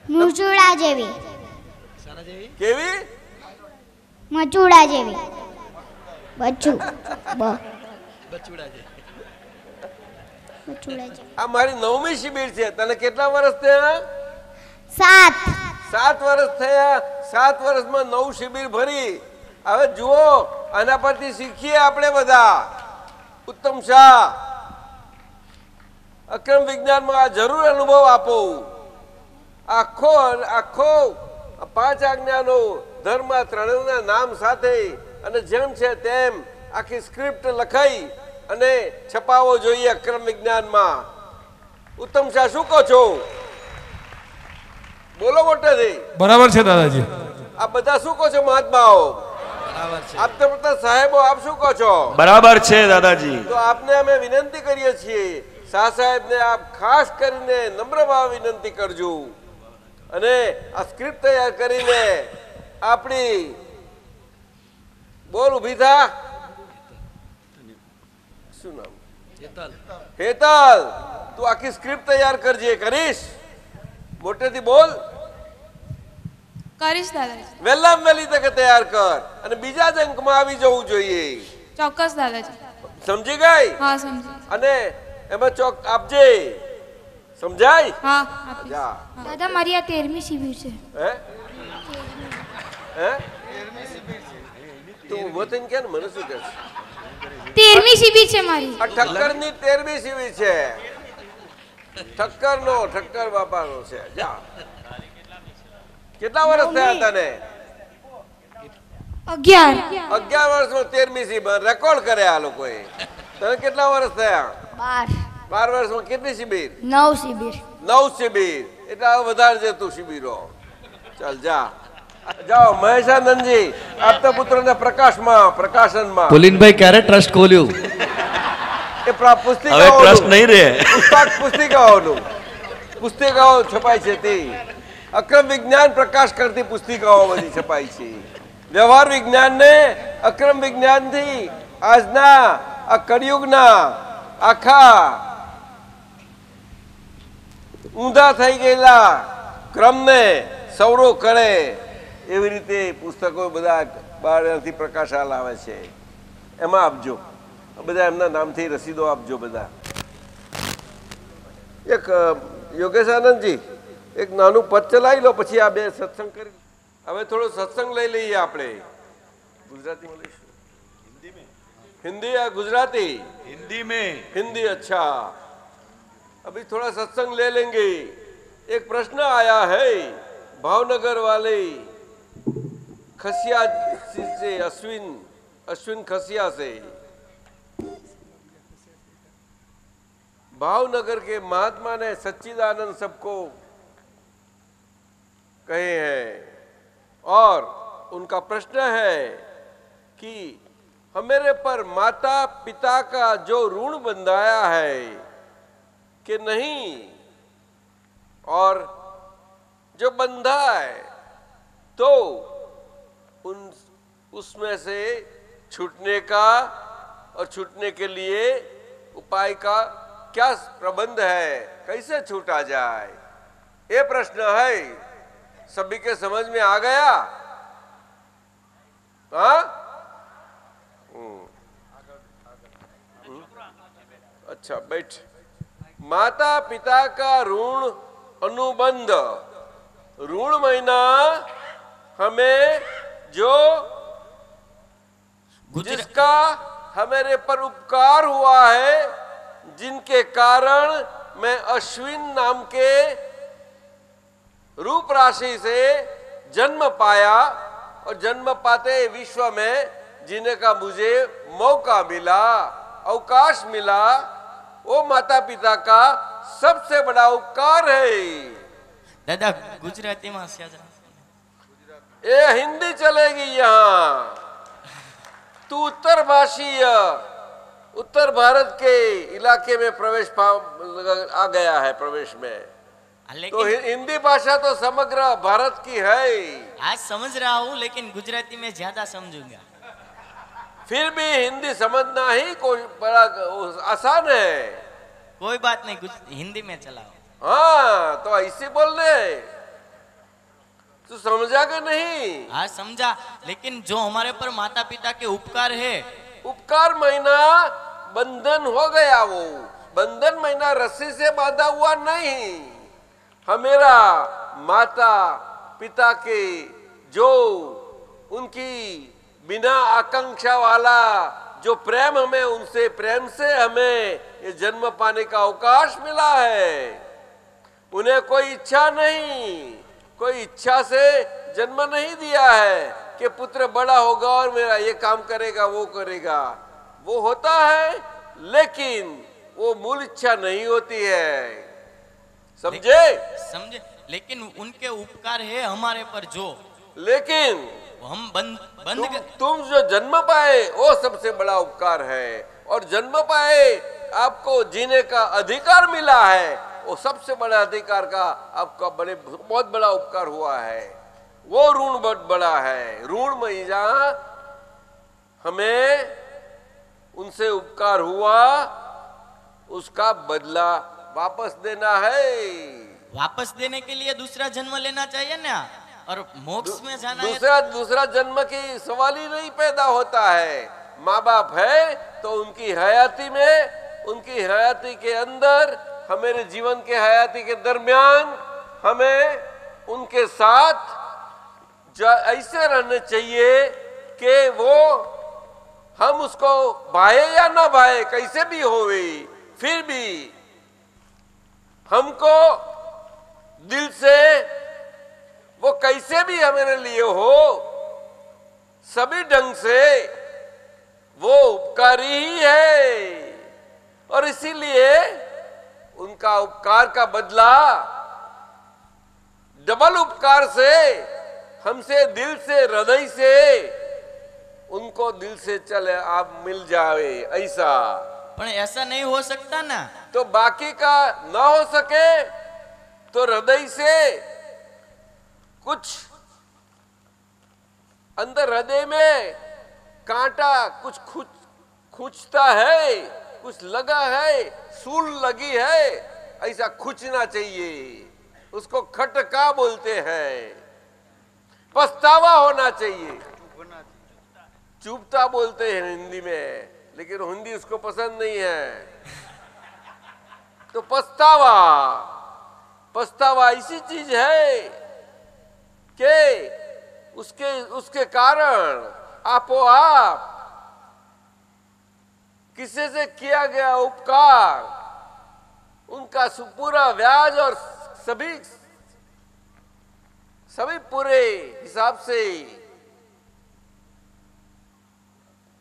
મુચુડા જેવી. કેવી? મચુડા જેવી. આ મારી 9મી શિબિર છે. તને કેટલા વર્ષ થયા? 7 વર્ષ થયા. 7 વર્ષમાં 9 શિબિર ભરી. હવે જુઓ, આના પરથી શીખીએ આપણે બધા. ઉત્તમ શાહ, અક્રમ વિજ્ઞાનમાં આ જરૂર અનુભવ આપો. આખો 5 આજ્ઞાનો ધર્મ 3ના નામ સાથે અને જેમ છે તેમ આખી સ્ક્રિપ્ટ લખાઈ અને છપાવવો જોઈએ અક્રમ વિજ્ઞાનમાં. ઉત્તમ શાહ, શું કહો છો? બોલો મોટેથી. બરાબર છે દાદાજી. આ બધા શું કહો છો મહાત્માઓ? આપ તો બધા સાહેબો, આપ શું કહો છો? બરાબર છે દાદાજી. તો આપને અમે વિનંતી કરીએ છીએ, શાહ સાહેબને આપ ખાસ કરીને નમ્ર ભાવ વિનંતી કરજો અને આ સ્ક્રિપ્ટ તૈયાર કરીને આપણી બોલ ઉભી થા. શું નામ? હેતલ. તું આખી સ્ક્રિપ્ટ તૈયાર કરજે. કરીશ? મોટેથી બોલ. કરીશ દાદાજી. વહેલામાં વહેલી તકે તૈયાર કર અને બીજા જ અંકમાં આવી જવું જોઈએ. ચોક્કસ દાદાજી. સમજી ગઈ? હા, સમજી. અને એમાં ચોક આપજે. સમજાય? હા. જા. દાદા, મારી આ 13મી શિબિર છે. હે તું વતન કે મને શું કહે? 13મી શિબિર છે મારી. આ ઠક્કરની 13મી શિબિર છે. ઠક્કર બાપાનો છે. જા. કેટલા વર્ષ થયા તને? 11 વર્ષમાં 13મી શિબિર રેકોર્ડ કરે આ લોકોએ. તને કેટલા વર્ષ થયા? 12 વર્ષમાં કેટલી શિબિર? 9 શિબિર. 9 શિબિર. એટલે હવે વધારે છે તું શિબિરો. ચાલ જા. જાઓ મહેશાનંદજી, આપતા પુત્રના પ્રકાશનમાં. પુલિનભાઈ ક્યારે ટ્રસ્ટ ખોલ્યું? એ પુસ્તિકાઓ હવે ટ્રસ્ટ નહીં રહે. પુસ્તિકાઓ છપાય છે તે અક્રમ વિજ્ઞાન પ્રકાશ કરતી પુસ્તિકાઓ બધી છપાય છે. વ્યવહાર વિજ્ઞાનને અક્રમ વિજ્ઞાનથી આજના આ કળિયુગના આખા ઊંધા થઈ ગયેલા ક્રમને સવરો કરે એવી રીતે પુસ્તકો બધા બહારથી પ્રકાશાલ આવે છે, એમાં આપજો બધા, એમના નામથી રસીદો આપજો બધા. એક યોગેશ આનંદજી એક નાનું પદ ચલાવી લો, પછી આ બે સત્સંગ કરી. હવે થોડો સત્સંગ લઈ લઈએ આપણે. ગુજરાતીમાં લઈશું, हिंदी या गुजराती? हिंदी में. हिंदी. अच्छा, अभी थोड़ा सत्संग ले लेंगे. एक प्रश्न आया है भावनगर वाले खसिया से, अश्विन खसिया से. भावनगर के महात्मा ने सच्चिदानंद सबको कहे हैं और उनका प्रश्न है कि हमारे पर माता पिता का जो ऋण बंधाया है कि नहीं, और जो बंधा है तो उसमें से छूटने का और छूटने के लिए उपाय का क्या प्रबंध है, कैसे छूटा जाए, ये प्रश्न है. सभी के समझ में आ गया? हाँ, अच्छा बैठ. माता पिता का ऋण अनुबंध, ऋण महीना हमें जो जिसका हमारे पर उपकार हुआ है, जिनके कारण मैं अश्विन नाम के रूप राशि से जन्म पाया और जन्म पाते विश्व में जीने का मुझे मौका मिला, अवकाश मिला, वो माता पिता का सबसे बड़ा उपकार है. दादा गुजराती में ये हिंदी चलेगी यहाँ. तू उत्तर भाषीय उत्तर भारत के इलाके में प्रवेश आ गया है, प्रवेश में. तो हिंदी भाषा तो समग्र भारत की है. आज समझ रहा हूँ लेकिन गुजराती में ज्यादा समझूंगा. फिर भी हिंदी समझना ही कोई बड़ा आसान है. कोई बात नहीं, हिंदी में चलाओ. हाँ, तो ऐसे बोल रहे. तू समझा कि नहीं? हाँ समझा, लेकिन जो हमारे पर माता पिता के उपकार है, उपकार महीना बंधन हो गया. वो बंधन महीना रस्सी से बांधा हुआ नहीं. हमेरा माता पिता के जो उनकी बिना आकांक्षा वाला जो प्रेम हमें, उनसे प्रेम से हमें ये जन्म पाने का अवकाश मिला है. उन्हें कोई इच्छा नहीं, कोई इच्छा से जन्म नहीं दिया है कि पुत्र बड़ा होगा और मेरा ये काम करेगा वो करेगा. वो होता है लेकिन वो मूल इच्छा नहीं होती है. समझे? समझे, लेकिन उनके उपकार है हमारे पर जो, लेकिन हम बंद तुम जो जन्म पाए वो सबसे बड़ा उपकार है. और जन्म पाए आपको जीने का अधिकार मिला है, वो सबसे बड़ा अधिकार का आपका बहुत बड़ा उपकार हुआ है. वो ऋण बहुत बड़ा है. ऋण में जहाँ हमें उनसे उपकार हुआ उसका बदला वापस देना है. वापस देने के लिए दूसरा जन्म लेना चाहिए ना, और मोक्ष में जाना दूसरा जन्म की सवाल ही नहीं पैदा होता है. माँ बाप है तो उनकी हयाती में, उनकी हयाती के अंदर, हमारे जीवन के हयाती के दरमियान हमें उनके साथ ऐसे रहने चाहिए कि वो हम उसको भाए या ना भाए, कैसे भी होवे, फिर भी हमको दिल से वो कैसे भी हमारे लिए हो, सभी ढंग से वो उपकारी ही है. और इसीलिए उनका उपकार का बदला डबल उपकार से हमसे दिल से, हृदय से उनको दिल से चले आप मिल जावे, ऐसा. पर ऐसा नहीं हो सकता ना. तो बाकी का ना हो सके तो हृदय से कुछ अंदर हृदय में कांटा कुछ खुचता है, कुछ लगा है, सूल लगी है, ऐसा खुचना चाहिए, उसको खटका बोलते हैं। पछतावा होना चाहिए, चुभता बोलते हैं हिंदी में, लेकिन हिंदी उसको पसंद नहीं है। तो पछतावा ऐसी चीज है कि उसके कारण आपो आप किसी से किया गया उपकार, उनका पूरा ब्याज और सभी पूरे हिसाब से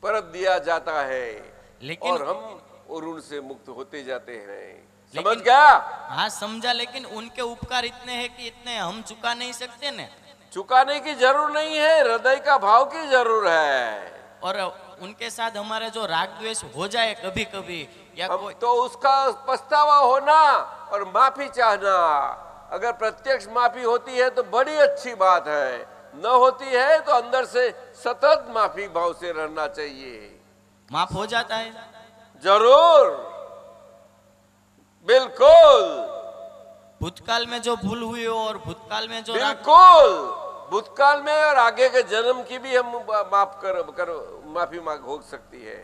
परत दिया जाता है, लेकिन और हम ऋण से मुक्त होते जाते हैं। समझ गया? हाँ समझा, लेकिन उनके उपकार इतने हैं कि इतने हम चुका नहीं सकते न। चुकाने की जरूर नहीं है, हृदय का भाव की जरूर है। और उनके साथ हमारे जो राग द्वेष हो जाए कभी कभी या कोई, तो उसका पछतावा होना और माफी चाहना। अगर प्रत्यक्ष माफी होती है तो बड़ी अच्छी बात है, न होती है तो अंदर से सतत माफी भाव से रहना चाहिए। माफ हो जाता है जरूर, बिल्कुल। भूतकाल में जो भूल हुई हो और भूतकाल में जो बिल्कुल, भूतकाल में और आगे के जन्म की भी हम माफी मांग हो सकती है।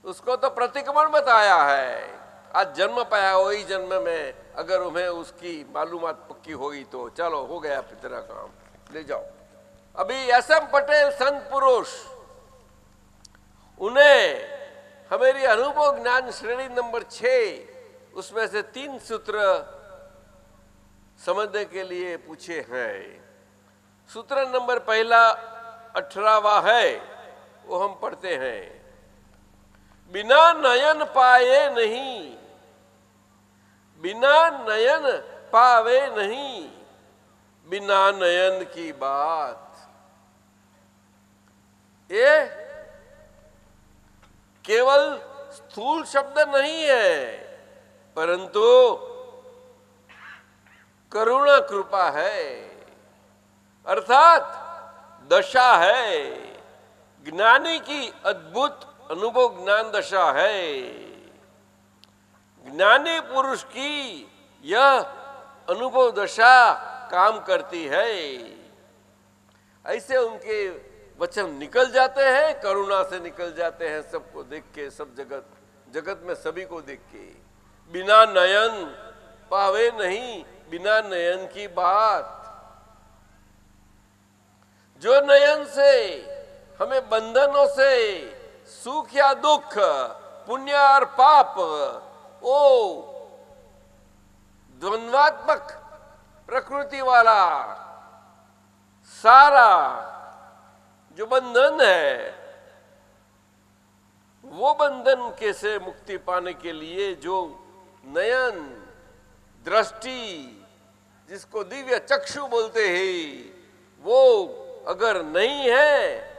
उसको तो प्रतिक्रमण बताया है। आज जन्म पाया वही जन्म में अगर उन्हें उसकी मालूमात पक्की होगी तो चलो हो गया तेरा काम, ले जाओ। अभी एस.एम. पटेल संत पुरुष, उन्हें हमारी अनुभव ज्ञान श्रेणी नंबर 6 उसमें से 3 सूत्र समझने के लिए पूछे हैं। सूत्र नंबर पहला 18वां है, वो हम पढ़ते हैं। बिना नयन पाए नहीं, बिना नयन पावे नहीं, बिना नयन की बात। ये केवल स्थूल शब्द नहीं है, परंतु करुणा कृपा है, अर्थात दशा है। ज्ञानी की अद्भुत अनुभव ज्ञान दशा है। ज्ञानी पुरुष की यह अनुभव दशा काम करती है। ऐसे उनके वचन निकल जाते हैं, करुणा से निकल जाते हैं, सबको देख के, सब जगत में सभी को देख के। बिना नयन पावे नहीं, बिना नयन की बात। जो नयन से हमें बंधनों से सुख या दुख, पुण्य और पाप, वो द्वंद्वात्मक प्रकृति वाला सारा जो बंधन है, वो बंधन के से मुक्ति पाने के लिए जो नयन दृष्टि, जिसको दिव्य चक्षु बोलते हैं, वो अगर नहीं है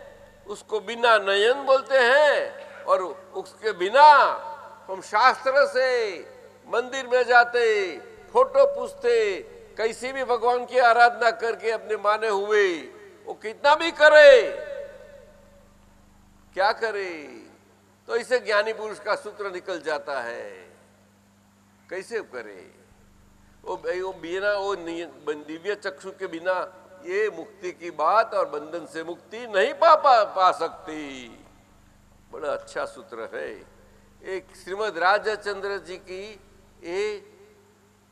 उसको बिना नयन बोलते हैं। और उसके बिना हम शास्त्र से मंदिर में जाते, फोटो पूछते, कैसी भी भगवान की आराधना करके अपने माने हुए वो कितना भी करे, क्या करे, तो इसे ज्ञानी पुरुष का सूत्र निकल जाता है। कैसे करे वो बिना वो दिव्य चक्षु के बिना ये मुक्ति की बात और बंधन से मुक्ति नहीं पा सकती। बड़ा अच्छा सूत्र है। एक श्रीमद् राजचंद्र जी की ये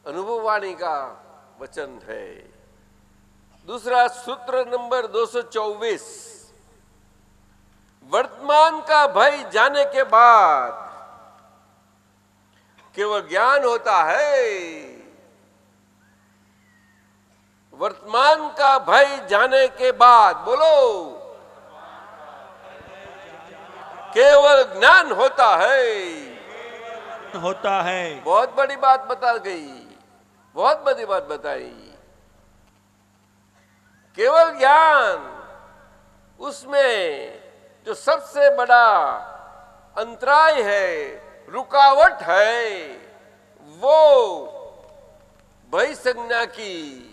अनुभववाणी का वचन है। दूसरा सूत्र नंबर 224, वर्तमान का भय जाने के बाद केवल ज्ञान होता है। वर्तमान का भय जाने के बाद, बोलो, केवल ज्ञान होता है। बहुत बड़ी बात बता गई, बहुत बड़ी बात बताई। केवल ज्ञान, उसमें जो सबसे बड़ा अंतराय है, रुकावट है, वो भय संज्ञा की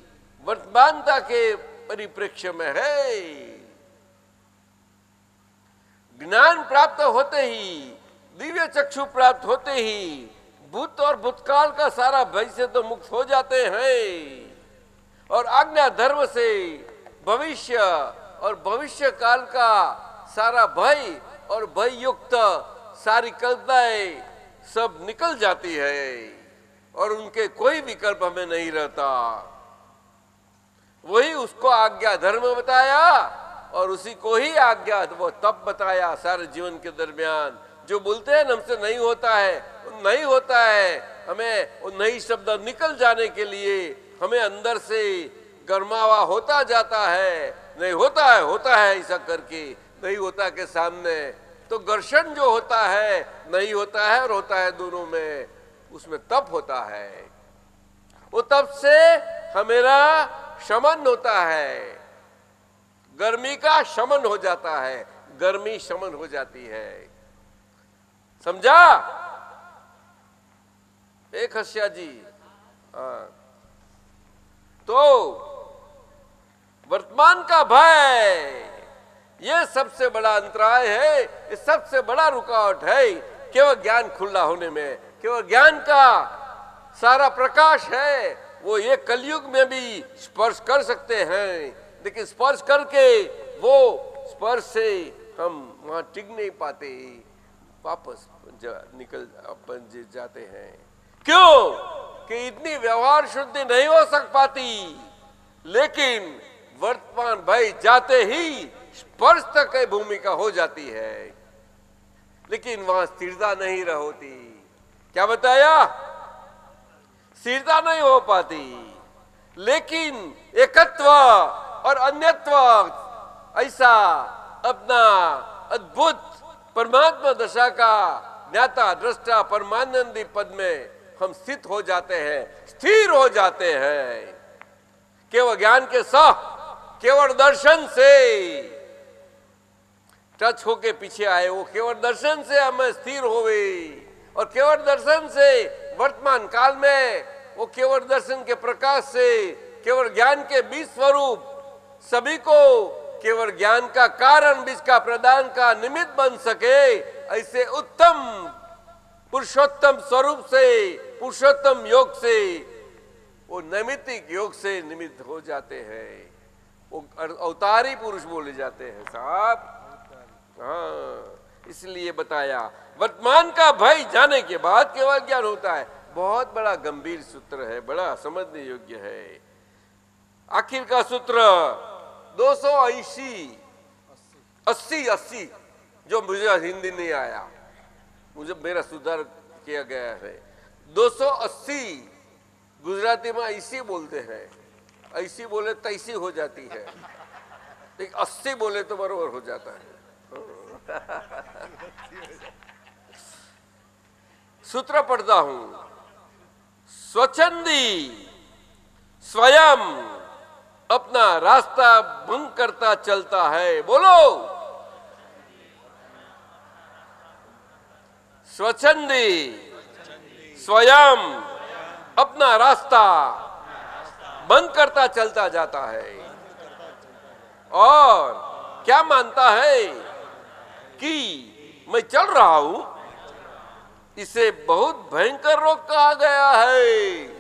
वर्तमानता के परिप्रेक्ष्य में है। ज्ञान प्राप्त होते ही, दिव्य चक्षु प्राप्त होते ही भूत और भूतकाल का सारा भय से तो मुक्त हो जाते हैं, और आज्ञा धर्म से भविष्य और भविष्य काल का सारा भय और भय युक्त सारी कल्पनाएं सब निकल जाती है, और उनके कोई विकल्प हमें नहीं रहता। वही उसको आज्ञा धर्म बताया, और उसी को ही आज्ञा वो तप बताया सारे जीवन के दरमियान। जो बोलते हैं हमसे नहीं होता है, नहीं होता है, हमें वो नई शब्द निकल जाने के लिए हमें अंदर से गर्मावा होता जाता है। नहीं होता है, होता है, ऐसा करके नहीं होता के सामने तो घर्षण जो होता है, नहीं होता है और होता है दोनों में, उसमें तप होता है। वो तप से हमेरा शमन होता है, गर्मी का शमन हो जाता है, गर्मी शमन हो जाती है। समझा एक हस्या जी? हाँ। तो वर्तमान का भय ये सबसे बड़ा अंतराय है, ये सबसे बड़ा रुकावट है केवल ज्ञान खुला होने में। केवल ज्ञान का सारा प्रकाश है, वो ये कलयुग में भी स्पर्श कर सकते हैं, लेकिन स्पर्श करके वो स्पर्श से हम वहां टिक नहीं पाते, वापस निकल अपन जाते हैं। क्यों? कि इतनी व्यवहार शुद्धि नहीं हो सक पाती, लेकिन वर्तमान भय जाते ही स्पर्श तक की भूमिका हो जाती है, लेकिन वहां स्थिरता नहीं होती। क्या बताया? स्थिरता नहीं हो पाती, लेकिन एकत्व और अन्यत्व ऐसा अपना अद्भुत परमात्मा दशा का ज्ञाता दृष्टा परमानंदी पद में हम स्थित हो जाते हैं, स्थिर हो जाते हैं। केवल ज्ञान के साथ, केवल दर्शन से टच होके पीछे आए, वो केवल दर्शन से हमें स्थिर होवे, और केवल दर्शन से वर्तमान काल में वो केवल दर्शन के प्रकाश से केवल ज्ञान के बीज स्वरूप सभी को केवल ज्ञान का कारण बीज का प्रदान का निमित्त बन सके, ऐसे उत्तम पुरुषोत्तम स्वरूप से, पुरुषोत्तम योग से, वो नैमित्तिक योग से निमित्त हो जाते हैं। वो अवतारी पुरुष बोले जाते हैं साहब। हाँ, इसलिए बताया वर्तमान का भय जाने के बाद केवल ज्ञान होता है। बहुत बड़ा गंभीर सूत्र है, बड़ा समझने योग्य है। आखिर का सूत्र 280 जो मुझे हिंदी नहीं आया, मुझे मेरा सुधार किया गया है। 280 गुजराती में ऐसी बोलते हैं, ऐसी बोले तैसी हो जाती है, लेकिन 80 बोले तो बरोबर हो जाता है। सूत्र पढ़ता हूं। स्वच्छंदी स्वयं अपना रास्ता भंग करता चलता है। बोलो, स्वच्छंदी स्वयं अपना रास्ता बंद करता चलता जाता है, और क्या मानता है कि मैं चल रहा हूं, इसे बहुत भयंकर रोग कहा गया है।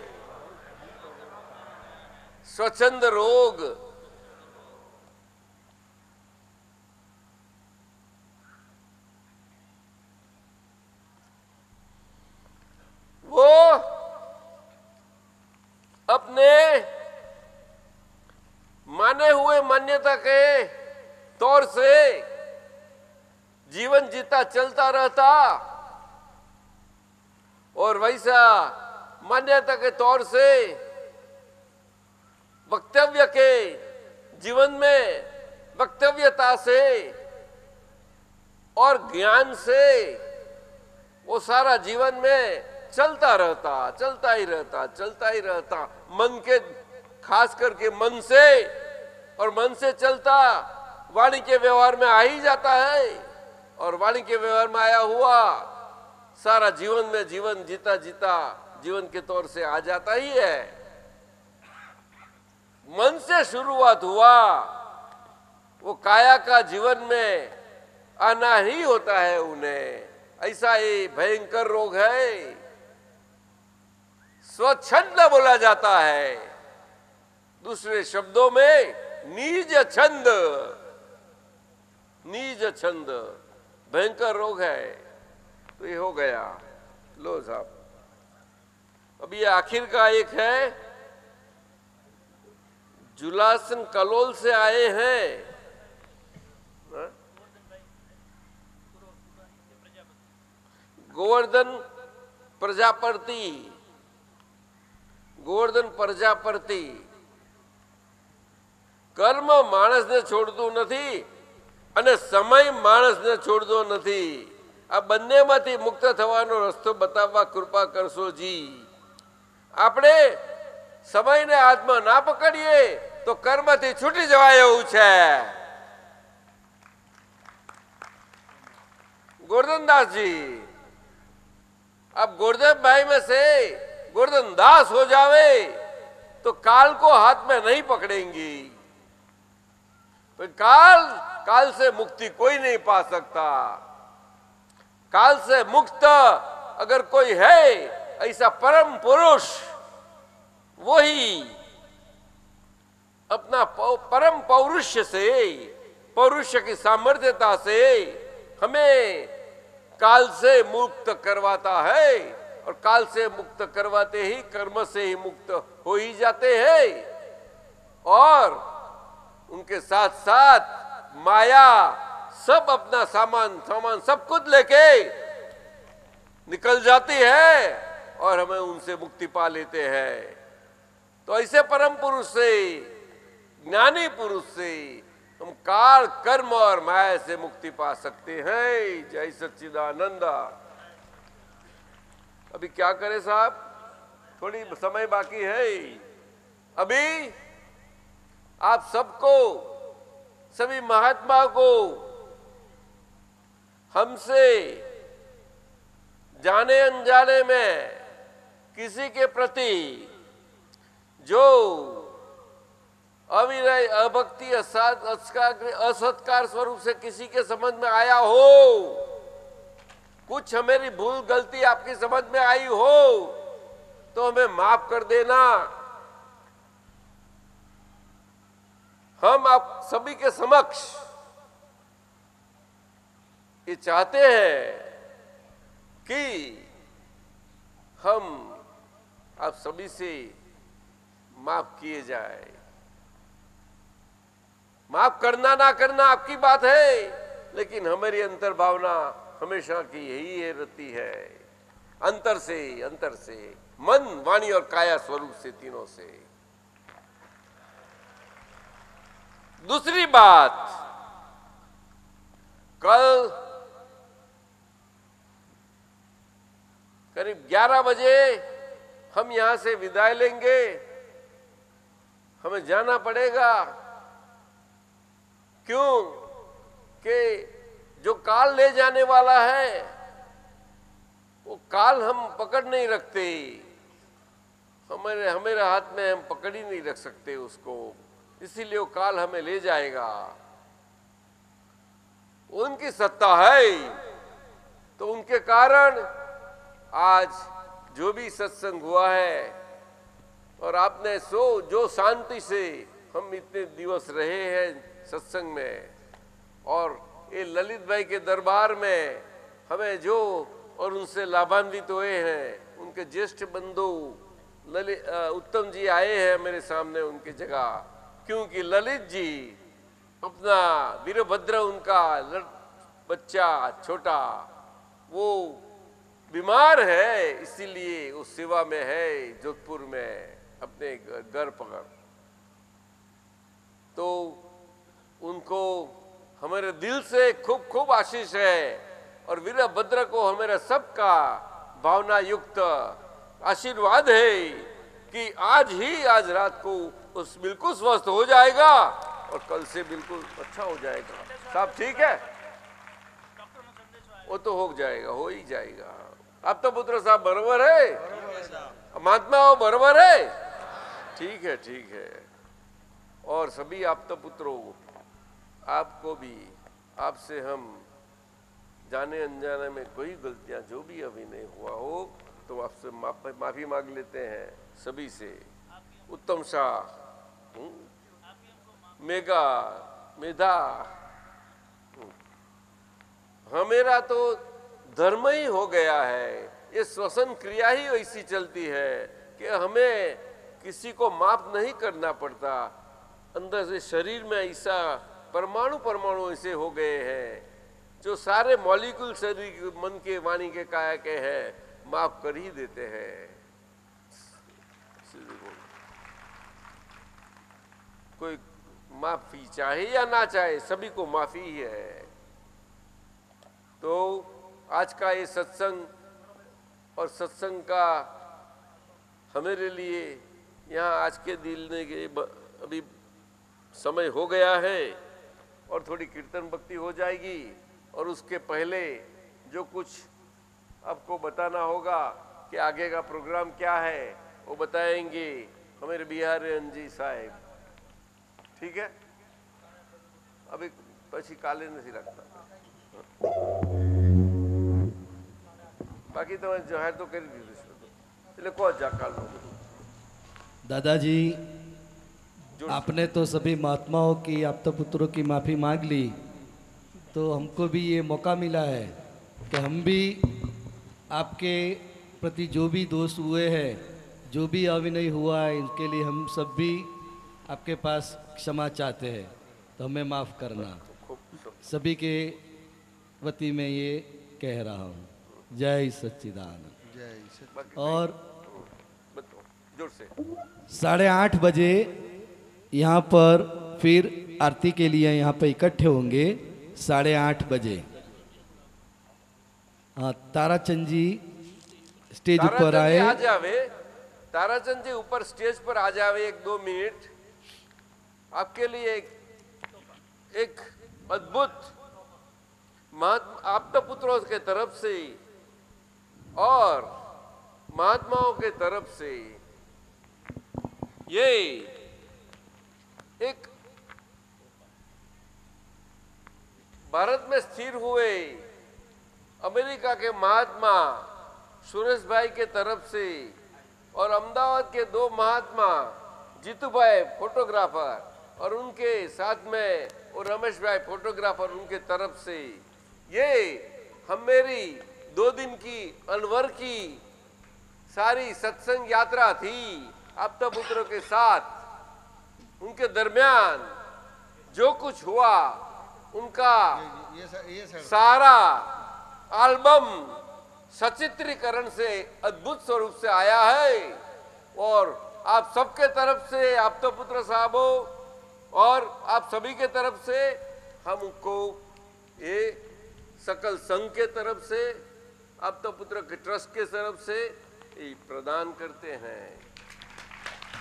स्वच्छंद रोग। वो अपने माने हुए मान्यता के तौर से जीवन जीता चलता रहता, और वैसा मान्यता के तौर से वक्तव्य के जीवन में वक्तव्यता से और ज्ञान से वो सारा जीवन में चलता रहता, चलता ही रहता, चलता ही रहता। मन के खास करके मन से, और मन से चलता वाणी के व्यवहार में आ ही जाता है, और वाणी के व्यवहार में आया हुआ सारा जीवन में जीवन जीता जीता जीवन के तौर से आ जाता ही है। मन से शुरुआत हुआ वो काया का जीवन में आना ही होता है उन्हें। ऐसा ये भयंकर रोग है, स्वच्छंद बोला जाता है, दूसरे शब्दों में नीज छंद। नीज छंद भयंकर रोग है। तो ये हो गया। लो साहब, अब ये आखिर का एक है, जुलासन कलोल से आए हैं। गोवर्धन प्रजापति, गोवर्धन प्रजापति કર્મ માણસને છોડતું નથી અને સમય માણસને છોડતો નથી. આ બંનેમાંથી મુક્ત થવાનો રસ્તો બતાવવા કૃપા કરશો જી. આપણે સમયને હાથમાં ના પકડીએ તો કર્મથી છૂટી જવાય એવું છે. गोवर्धन जी, अब गोवर्धन भाई में से गोवर्धन दास हो जावे तो काल को हाथ में नहीं पकड़ेंगी. काल से मुक्ति कोई नहीं पा सकता. काल से मुक्त अगर कोई है ऐसा परम पुरुष, वही अपना परम पौरुष से, पौरुष की सामर्थ्यता से हमें काल से मुक्त करवाता है. और काल से मुक्त करवाते ही कर्म से ही मुक्त हो ही जाते हैं. और उनके साथ साथ माया सब अपना सामान सब कुछ लेके निकल जाती है और हमें उनसे मुक्ति पा लेते हैं. तो ऐसे परम पुरुष से, ज्ञानी पुरुष से हम काल, कर्म और माया से मुक्ति पा सकते हैं. जय सच्चिदानंद. अभी क्या करें साहब, थोड़ी समय बाकी है. अभी आप सबको, सभी महात्मा को हमसे जाने अनजाने में किसी के प्रति जो अविनय, अभक्ति, असत्कार स्वरूप से किसी के समझ में आया हो, कुछ हमारी भूल गलती आपकी समझ में आई हो तो हमें माफ कर देना. हम आप सभी के समक्ष ये चाहते हैं कि हम आप सभी से माफ किए जाए. माफ करना ना करना आपकी बात है, लेकिन हमारी अंतर भावना हमेशा की यही है, रहती है. अंतर से मन, वाणी और काया स्वरूप से, तीनों से. दूसरी बात, कल करीब 11 बजे हम यहां से विदाई लेंगे. हमें जाना पड़ेगा. क्यों कि जो काल ले जाने वाला है वो काल हम पकड़ नहीं रखते. हमारे हाथ में हम पकड़ ही नहीं रख सकते उसको. इसीलिए वो काल हमें ले जाएगा. उनकी सत्ता है. तो उनके कारण आज जो भी सत्संग हुआ है और आपने जो शांति से हम इतने दिवस रहे हैं सत्संग में, और ये ललित भाई के दरबार में हमें जो और उनसे लाभान्वित हुए हैं, उनके ज्येष्ठ बंधु उत्तम जी आए हैं मेरे सामने उनकी जगह. क्योंकि ललित जी अपना वीरभद्र, उनका बच्चा छोटा, वो बीमार है, इसीलिए उस सेवा में है जोधपुर में अपने घर पकड़. तो उनको हमारे दिल से खूब खूब आशीष है. और वीरभद्र को हमारा सबका भावना युक्त आशीर्वाद है कि आज रात को उस बिल्कुल स्वस्थ हो जाएगा और कल से बिल्कुल अच्छा हो जाएगा. साहब ठीक है, वो तो हो जाएगा, हो ही जाएगा. अब तो पुत्र साहब बराबर है, महात्मा हो बराबर है. ठीक है, ठीक है. और सभी आपता पुत्रों, आपको भी, आपसे हम जाने अनजाने में कोई गलतियां जो भी अभी नहीं हुआ हो तो आपसे माफी मांग लेते हैं सभी से। उत्तम शाह, मेघा, मेधा, हमेरा तो धर्म ही हो गया है, ये श्वसन क्रिया ही ऐसी चलती है कि हमें किसी को माफ नहीं करना पड़ता। अंदर से शरीर में ऐसा परमाणु परमाणु ऐसे हो गए हैं जो सारे मॉलिक्यूल शरीर, मन के, वाणी के, काया के हैं, माफ कर ही देते हैं। कोई माफी चाहे या ना चाहे, सभी को माफी ही है। तो आज का ये सत्संग और सत्संग का हमारे लिए यहाँ आज के दिलने के अभी समय हो गया है और थोड़ी कीर्तन भक्ति हो जाएगी और उसके पहले जो कुछ आपको बताना होगा कि आगे का प्रोग्राम क्या है वो बताएंगे हमारे बिहारी जी साहब। ठीक है, अभी પછી કાલે નથી રાખતા, બાકી તમે જાહેર તો કરી દીધું છે, એટલે કહો જા કાલનું બધું। दादाजी, आपने तो सभी महात्माओं की, आपता पुत्रों की माफ़ी मांग ली, तो हमको भी ये मौका मिला है कि हम भी आपके प्रति जो भी दोष हुए हैं, जो भी अभिनय हुआ है, इनके लिए हम सब भी आपके पास क्षमा चाहते हैं, तो हमें माफ़ करना। सभी के वती में ये कह रहा हूँ। जय सच्चिदानंद। और 8:30 बजे यहाँ पर फिर आरती के लिए यहाँ पर इकट्ठे होंगे। 8:30 बजे। हाँ, ताराचंद जी स्टेज ऊपर आए। आ जावे, ताराचंद जी ऊपर स्टेज पर आ जावे 1-2 मिनट। आपके लिए एक अद्भुत आपता पुत्रों के तरफ से और महात्माओं के तरफ से ये एक भारत में स्थिर हुए अमेरिका के महात्मा सुरेश भाई के तरफ से और अहमदाबाद के 2 महात्मा जीतू भाई फोटोग्राफर और उनके साथ में और रमेश भाई फोटोग्राफर, उनके तरफ से ये हम मेरी 2 दिन की अलवर की सारी सत्संग यात्रा थी आपता पुत्रों के साथ। उनके दरमियान जो कुछ हुआ उनका सारा एल्बम सचित्रीकरण से अद्भुत स्वरूप से आया है और आप सबके तरफ से, आपता पुत्र साहबों और आप सभी के तरफ से हमको ये सकल संघ के तरफ से, आपता पुत्र के ट्रस्ट के तरफ से ये प्रदान करते हैं।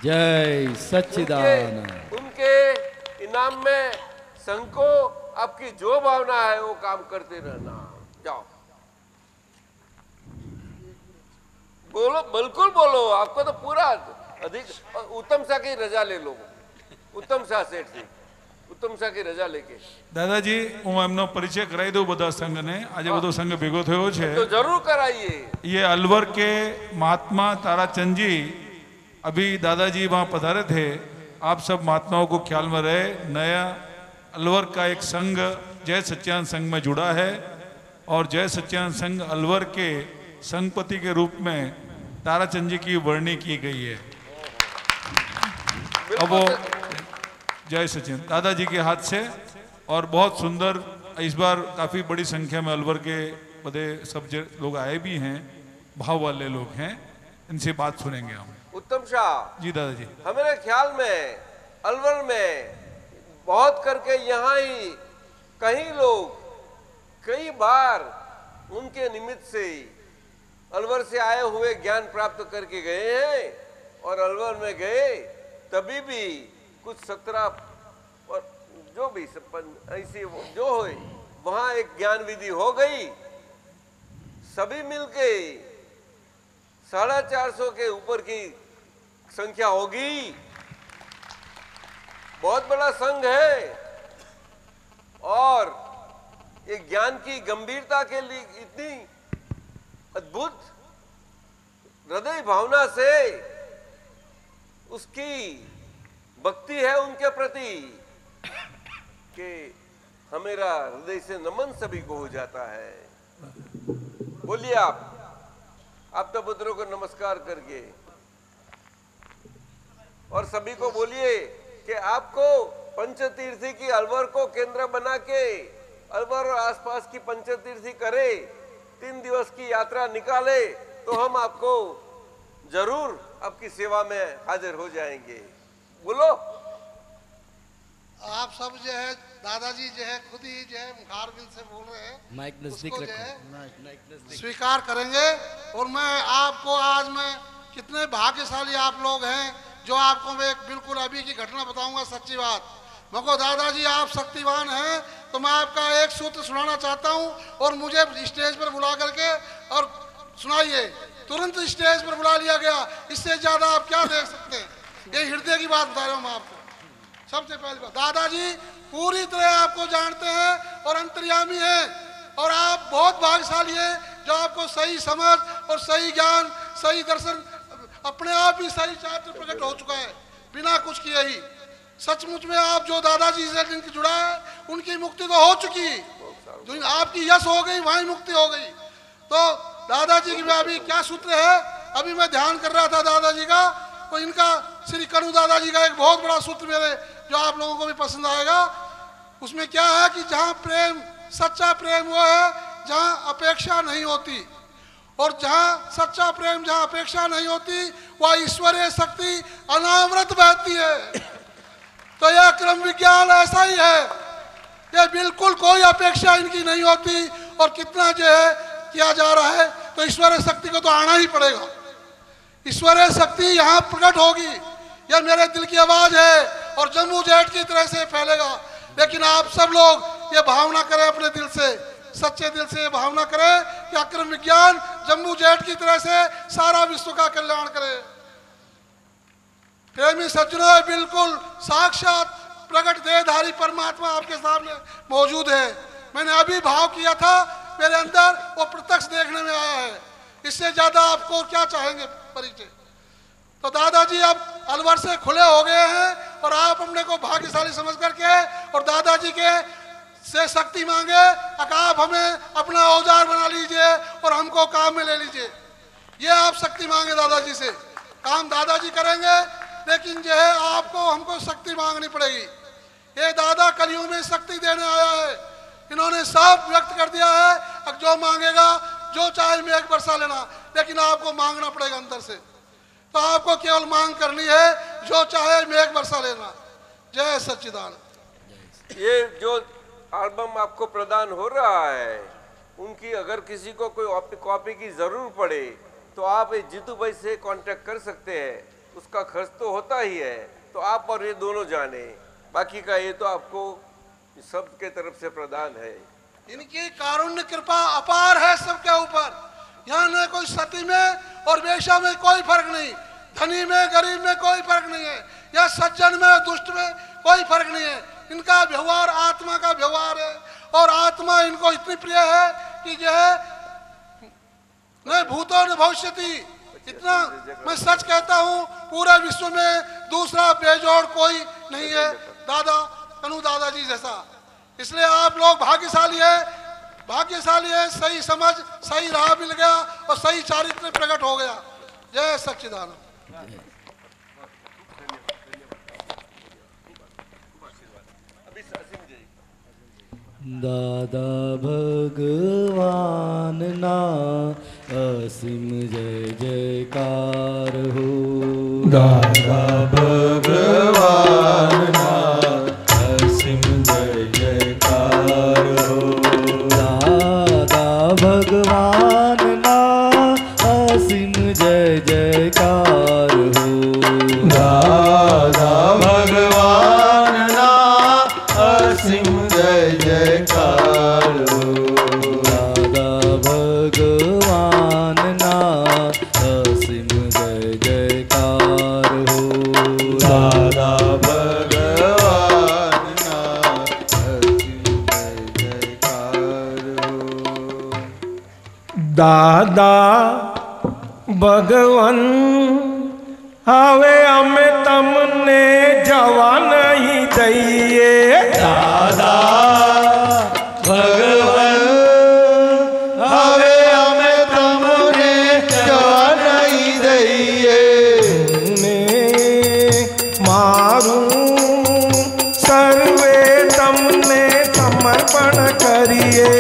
जय सच्चिदानंद। उनके इनाम में संघ को आपकी जो भावना है वो काम करते रहना। जाओ, बोलो, बिल्कुल बोलो। आपको तो पूरा अधिक उत्तम सा की रजा ले लो। उत्तम शाह सेठ थी, उत्तम शाह की रजा लेके। दादाजी, હું એમનો પરિચય કરાવી દઉં બધા સંઘને। આજે બધો સંઘ ભેગો થયો છે तो जरूर कराइए। ये अलवर के महात्मा ताराचंद जी, अभी दादाजी वहाँ पधारे थे। आप सब महात्माओं को ख्याल में रहे। नया अलवर का एक संघ जय सच्चिदानंद संघ में जुड़ा है और जय सच्चिदानंद संघ अलवर के संघपति के रूप में ताराचंद जी की वर्णी की गई है। अब वो जय सचिन दादाजी के हाथ से और बहुत सुंदर, इस बार काफ़ी बड़ी संख्या में अलवर के बड़े सब लोग आए भी हैं, भाव वाले लोग हैं। इनसे बात सुनेंगे हम। उत्तम शाह जी दादाजी, हमारे ख्याल में अलवर में बहुत करके यहाँ ही कई लोग कई बार उनके निमित्त से अलवर से आए हुए ज्ञान प्राप्त करके गए हैं और अलवर में गए तभी भी कुछ 17 और जो भी ऐसी जो हो वहाँ एक ज्ञान विधि हो गई। सभी मिलके 450 के ऊपर की संख्या होगी। बहुत बड़ा संघ है और ये ज्ञान की गंभीरता के लिए इतनी अद्भुत हृदय भावना से उसकी भक्ति है उनके प्रति कि हमेरा हृदय से नमन सभी को हो जाता है। बोलिए आप तो पुत्रों को नमस्कार करके और सभी को बोलिए कि आपको पंचतीर्थी की अलवर को केंद्र बना के अलवर और आसपास की पंचतीर्थी करे, 3 दिवस की यात्रा निकाले तो हम आपको जरूर आपकी सेवा में हाजिर हो जाएंगे। बोलो। आप सब जो है दादाजी जो है खुद ही जो है मुखारबिल से बोल रहे हैं, माइक नजदीक उसको जो रखो, है स्वीकार करेंगे। और मैं आपको आज मैं कितने भाग्यशाली आप लोग हैं जो आपको मैं एक बिल्कुल अभी की घटना बताऊंगा, सच्ची बात। मको दादाजी आप शक्तिवान हैं तो मैं आपका एक सूत्र सुनाना चाहता हूं और मुझे स्टेज पर बुला करके और सुनाइए। तुरंत स्टेज पर बुला लिया गया, इससे ज्यादा आप क्या देख सकते हैं। ये हृदय की बात बता रहा हूं आपको। सबसे पहली बात, दादाजी पूरी तरह आपको जानते हैं और अंतर्यामी हैं और आप बहुत भाग्यशाली हैं जो आपको सही समझ और सही ज्ञान, सही दर्शन, अपने आप ही सही चारित्र प्रकट हो चुका है बिना कुछ किए ही। सचमुच में आप जो दादाजी से जिनकी जुड़ा है उनकी मुक्ति तो हो चुकी, जो आपकी यश हो गई वहीं मुक्ति हो गई। तो दादाजी की अभी क्या सूत्र है, अभी मैं ध्यान कर रहा था दादाजी का, तो इनका श्री कनु दादाजी का एक बहुत बड़ा सूत्र मेरे जो आप लोगों को भी पसंद आएगा। उसमें क्या है कि जहाँ प्रेम, सच्चा प्रेम वो है जहाँ अपेक्षा नहीं होती, और जहाँ सच्चा प्रेम, जहाँ अपेक्षा नहीं होती, वह ईश्वरीय शक्ति अनावरत बहती है। तो यह क्रम विज्ञान ऐसा ही है, ये बिल्कुल कोई अपेक्षा इनकी नहीं होती और कितना जो है किया जा रहा है, तो ईश्वरीय शक्ति को तो आना ही पड़ेगा। ईश्वरीय शक्ति यहाँ प्रकट होगी, यह मेरे दिल की आवाज है और जम्बू जेट की तरह से फैलेगा। लेकिन आप सब लोग ये भावना करें, अपने दिल से, सच्चे दिल से ये भावना करें कि अक्रम विज्ञान जम्बू जेट की तरह से सारा विश्व का कल्याण करे। प्रेमी सज्जनों, बिल्कुल साक्षात प्रकट देहधारी परमात्मा आपके सामने मौजूद है। मैंने अभी भाव किया था मेरे अंदर, वो प्रत्यक्ष देखने में आया है। इससे ज्यादा आपको क्या चाहेंगे परिचय। तो दादाजी अब अलवर से खुले हो गए हैं और आप अपने को भाग्यशाली समझ करके और दादाजी के से शक्ति मांगे, आप हमें अपना औजार बना लीजिए और हमको काम में ले लीजिए। ये आप शक्ति मांगे दादाजी से, काम दादाजी करेंगे, लेकिन जो है आपको हमको शक्ति मांगनी पड़ेगी। ये दादा कलियुग में शक्ति देने आया है, इन्होंने सब व्यक्त कर दिया है। अब जो मांगेगा, जो चाहे मेघ बरसा लेना, लेकिन आपको मांगना पड़ेगा अंदर से। तो आपको केवल मांग करनी है, जो चाहे मेघ बरसा लेना। जय सच्चिदानंद। ये जो एल्बम आपको प्रदान हो रहा है, उनकी अगर किसी को कोई कॉपी की जरूर पड़े तो आप जीतू भाई से कांटेक्ट कर सकते हैं। उसका खर्च तो होता ही है, तो आप और ये दोनों जाने, बाकी का ये तो आपको सब के तरफ से प्रदान है। इनकी कारुण्य कृपा अपार है सबके ऊपर। यहाँ न कोई सती में और वेश्या में कोई फर्क नहीं, धनी में गरीब में कोई फर्क नहीं है, या सज्जन में दुष्ट में कोई फर्क नहीं है। इनका व्यवहार आत्मा का व्यवहार है और आत्मा इनको इतनी प्रिय है कि जो है न भूतो न भविष्यति। इतना मैं सच कहता हूँ, पूरे विश्व में दूसरा बेजोड़ कोई नहीं है दादा कनु दादाजी जैसा। इसलिए आप लोग भाग्यशाली है, भाग्यशाली है। सही समझ, सही राह मिल गया और सही चारित्र प्रकट हो गया। जय सच्चिदानंद। दादा भगवान ना असीम जय जयकार हो। दादा भगवान ना असीम जय जयकार हो। दादा भगवान ना असीम जय जयकार हो। दादा भगवान ना असीम जय जयकार हो। दादा भगवान ना असीम जय जयकार हो। दादा भगवान દાદા ભગવાન હવે અમે તમને જવા નહીં દઈએ દાદા ભગવાન હવે અમે તમને જવા નહીં દઈએ ને મારું સર્વે તમને સમર્પણ કરીએ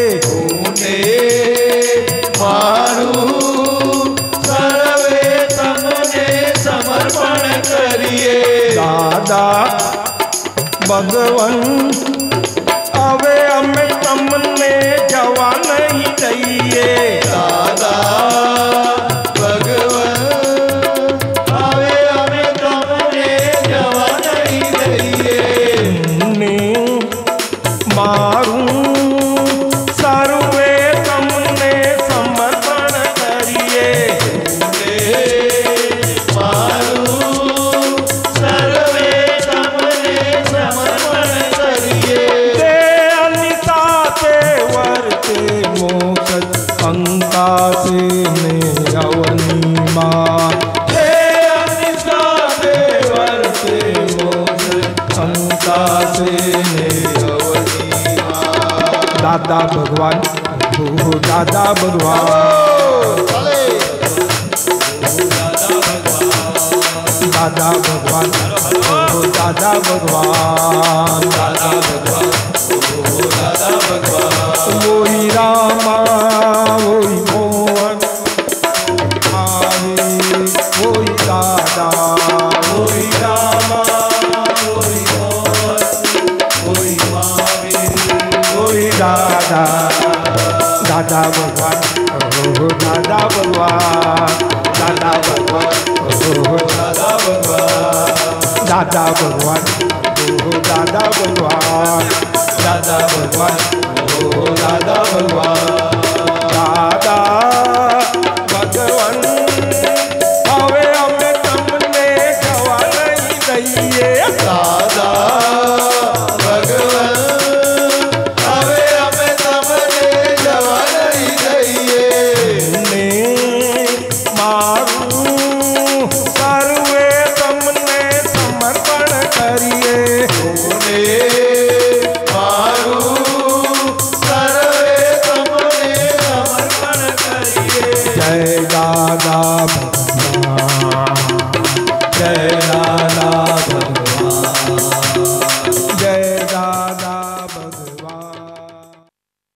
મારું સર્વે તમને સમર્પણ કરીએ દાદા ભગવાન હવે અમે તમને જવા નહીં દઈએ દાદા ભગવાન હવે અમે તમને જવા નહીં દઈએ ને મારું સર્વે તમને સમર્પણ કરીએ મારું સર્વે તમને સમર્પણ કરીએ દેહની સાથે વર્તે મોક્ષ અંકાશે ને અવનીમાં દેહની સાથે વર્તે મોક્ષ અંકાશે ને દાદા ભગવાન દાદા ભગવાન દાદા ભગવાન દાદા ભગવાન દાદા ભગવાન દાદા ભગવાન વોહી રામા વોહી મોહન વોહી દાદા વોહી રામા વોહી મોહન વોહી મહાવીર વોહી દાદા દાદા ભગવાન દાદા ભગવાન દાદા ભગવાન દાદા ભગવાન દાદા ભગવાન દાદા ભગવાન દાદા ભગવાન દાદા ભગવાન